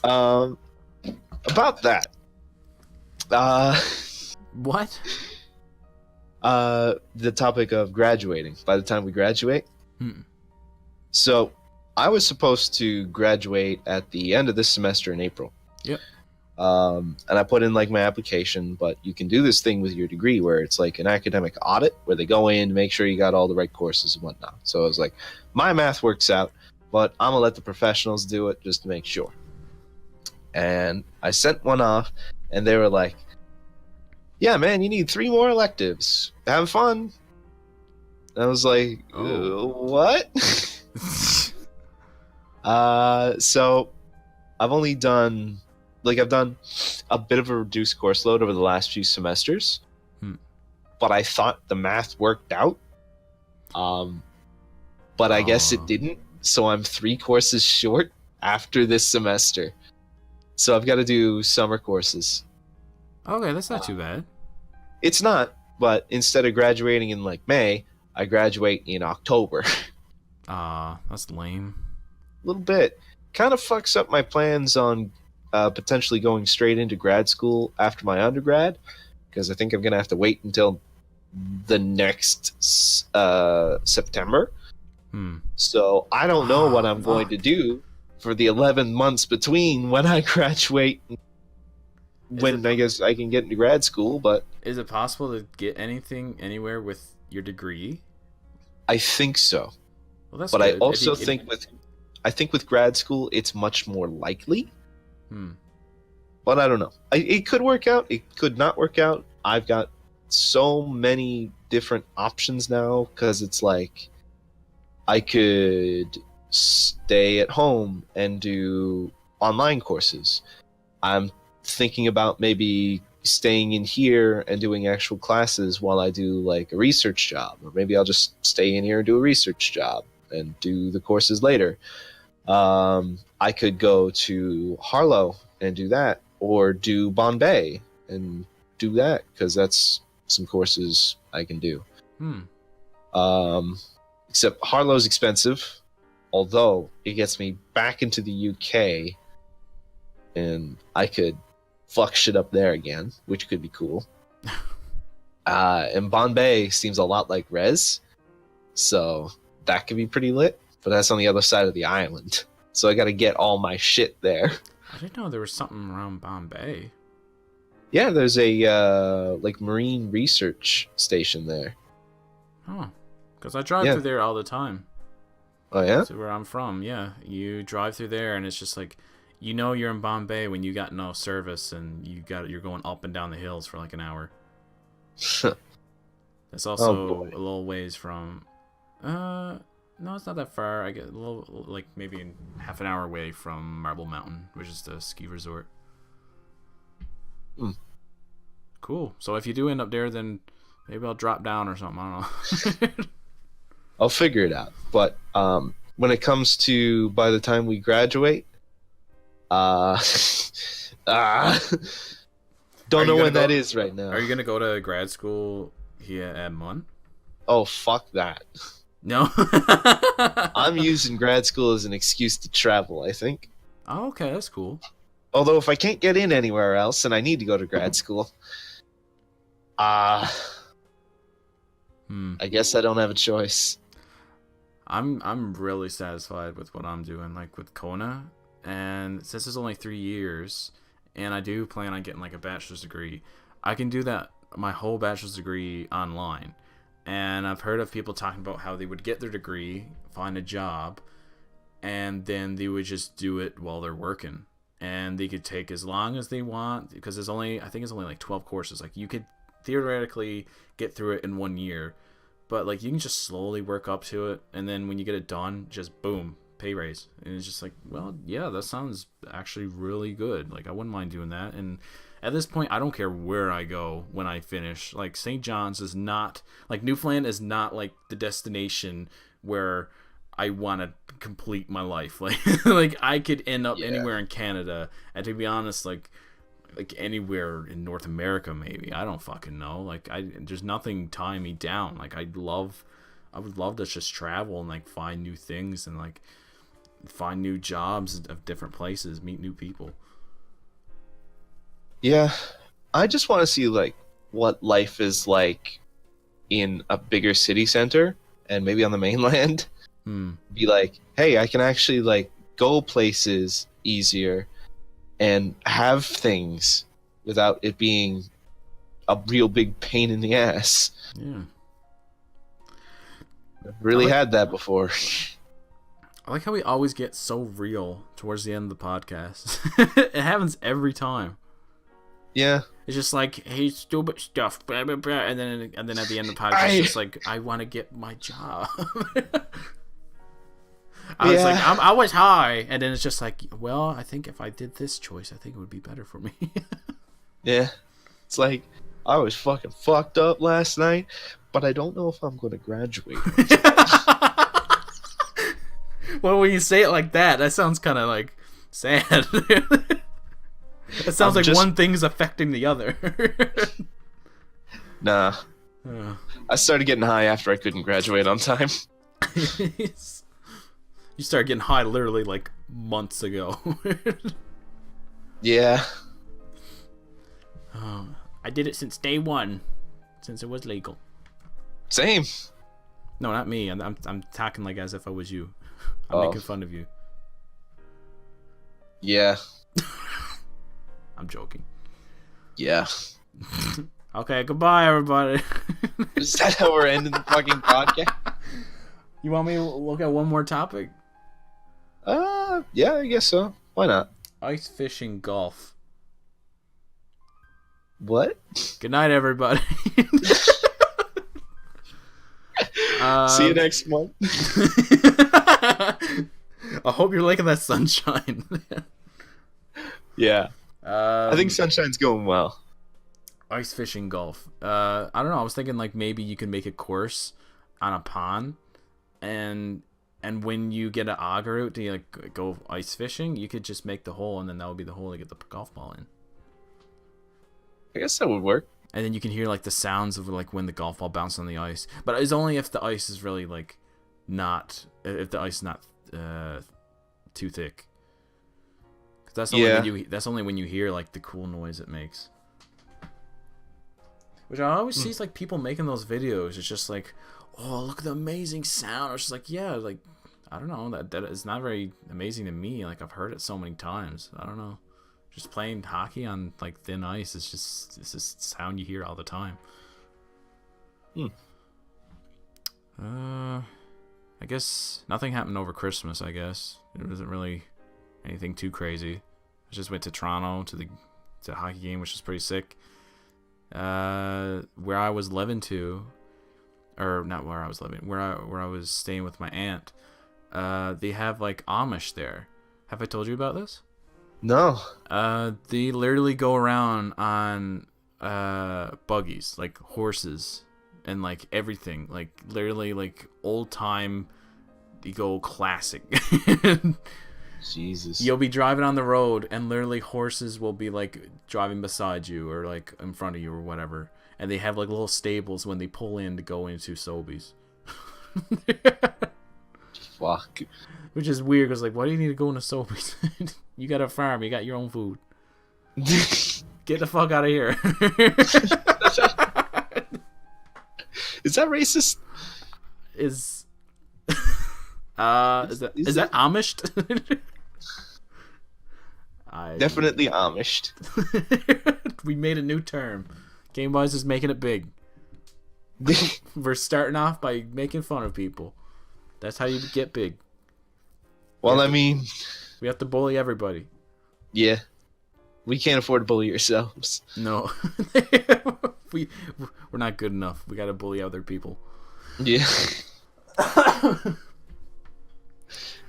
about that. What? The topic of graduating. By the time we graduate, Hmm. so I was supposed to graduate at the end of this semester in April. Yep. And I put in like my application, but you can do this thing with your degree where it's like an academic audit where they go in to make sure you got all the right courses and whatnot. So I was like, my math works out, but I'm gonna let the professionals do it just to make sure. And I sent one off, and they were like, "Yeah, man, you need 3 more electives. Have fun." And I was like, "What?" So I've only done I've done a bit of a reduced course load over the last few semesters, but I thought the math worked out. But I guess it didn't. So I'm 3 courses short after this semester. So I've got to do summer courses. Okay, that's not too bad. It's not, but instead of graduating in like May, I graduate in October. That's lame. A little bit. Kind of fucks up my plans on potentially going straight into grad school after my undergrad, because I think I'm going to have to wait until the next September. So I don't know what I'm going to do for the 11 months between when I graduate and I guess I can get into grad school. But is it possible to get anything anywhere with your degree? I think so. Well, that's but good. I also think with grad school it's much more likely. But I don't know. It could work out. It could not work out. I've got so many different options now, because it's like I could stay at home and do online courses. I'm thinking about maybe staying in here and doing actual classes while I do like a research job, or maybe I'll just stay in here and do a research job and do the courses later. I could go to Harlow and do that, or do Bombay and do that, because that's some courses I can do. Except Harlow's expensive, although it gets me back into the UK, and I could fuck shit up there again, which could be cool. And Bombay seems a lot like Res, so that could be pretty lit, but that's on the other side of the island, so I gotta get all my shit there. I didn't know there was something around Bombay. Yeah, there's a like marine research station there. Oh, because I drive through there all the time. Oh yeah? That's where I'm from. Yeah, you drive through there, and it's just like, you know, you're in Bombay when you got no service, and you're going up and down the hills for like an hour. That's also a little ways from. No, it's not that far. I get a little, like maybe half an hour away from Marble Mountain, which is the ski resort. Cool. So if you do end up there, then maybe I'll drop down or something. I don't know. I'll figure it out. But when it comes to by the time we graduate, don't know when that is right now. Are you gonna go to grad school here at MUN? Oh, fuck that. No. I'm using grad school as an excuse to travel, I think. Oh, okay, that's cool. Although if I can't get in anywhere else and I need to go to grad school, I guess I don't have a choice. I'm really satisfied with what I'm doing, like with Kona, and since it's only 3 years, and I do plan on getting like a bachelor's degree, I can do that, my whole bachelor's degree online. And I've heard of people talking about how they would get their degree, find a job, and then they would just do it while they're working. And they could take as long as they want, because I think it's only like 12 courses. Like, you could theoretically get through it in 1 year, but like you can just slowly work up to it, and then when you get it done, just boom, pay raise. And it's just like, well, yeah, that sounds actually really good. Like, I wouldn't mind doing that. And at this point, I don't care where I go when I finish. Like, St. John's is not, like, Newfoundland is not like the destination where I want to complete my life. Like I could end up anywhere in Canada, and to be honest, like anywhere in North America, maybe. I don't fucking know. Like, there's nothing tying me down. Like, I would love to just travel and like find new things and like find new jobs of different places, meet new people. Yeah, I just want to see like what life is like in a bigger city center and maybe on the mainland, be like, hey, I can actually like go places easier and have things without it being a real big pain in the ass. Yeah. I've really had that before. I like how we always get so real towards the end of the podcast. It happens every time. Yeah. It's just like, hey, stupid stuff, blah, blah, blah. And then at the end of the podcast, it's just like, I want to get my job. I was like, I was high. And then it's just like, well, I think if I did this choice, I think it would be better for me. Yeah. It's like, I was fucking fucked up last night, but I don't know if I'm going to graduate. Well, when you say it like that, that sounds kind of like sad. It sounds like one thing's affecting the other. Nah. I started getting high after I couldn't graduate on time. You started getting high literally like months ago. Yeah. I did it since day one, since it was legal. Same. No, not me. I'm talking like as if I was you. I'm making fun of you. Yeah. I'm joking. Yeah. Okay, goodbye, everybody. Is that how we're ending the fucking podcast? You want me to look at one more topic? Yeah, I guess so. Why not? Ice fishing golf. What? Good night, everybody. See you next month. I hope you're liking that sunshine. Yeah. I think sunshine's going well. Ice fishing golf. I don't know. I was thinking like maybe you can make a course on a pond, and when you get an auger out to like go ice fishing, you could just make the hole, and then that would be the hole to get the golf ball in. I guess that would work. And then you can hear like the sounds of like when the golf ball bounces on the ice, but it's only if the ice is really like not if the ice is not too thick. That's only when you hear like the cool noise it makes. Which I always see is like people making those videos. It's just like, oh, look at the amazing sound. It's just like, yeah, like I don't know, that is not very amazing to me. Like I've heard it so many times. I don't know. Just playing hockey on like thin ice is just sound you hear all the time. I guess nothing happened over Christmas. I guess it wasn't really anything too crazy. I just went to Toronto to the hockey game, which was pretty sick. Where I was living to, or not where I was living, where I was staying with my aunt. They have like Amish there. Have I told you about this? No. They literally go around on buggies, like horses, and like everything, like literally like old time. You go classic. Jesus. You'll be driving on the road, and literally horses will be like driving beside you or like in front of you or whatever, and they have like little stables when they pull in to go into Sobeys. Fuck. Which is weird because like, why do you need to go into Sobeys? You got a farm. You got your own food. Get the fuck out of here. Is that racist? Is that Amished? Definitely Amished. We made a new term. Gamewise is making it big. We're starting off by making fun of people. That's how you get big. Well, I mean, we have to bully everybody. Yeah. We can't afford to bully ourselves. No. We're not good enough. We gotta bully other people. Yeah.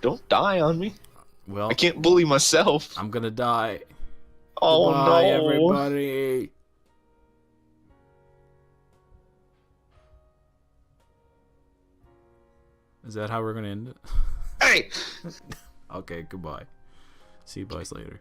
Don't die on me. Well, I can't bully myself. I'm gonna die. Oh, Goodbye, no. everybody. Is that how we're gonna end it? Hey! Okay, goodbye. See you guys later.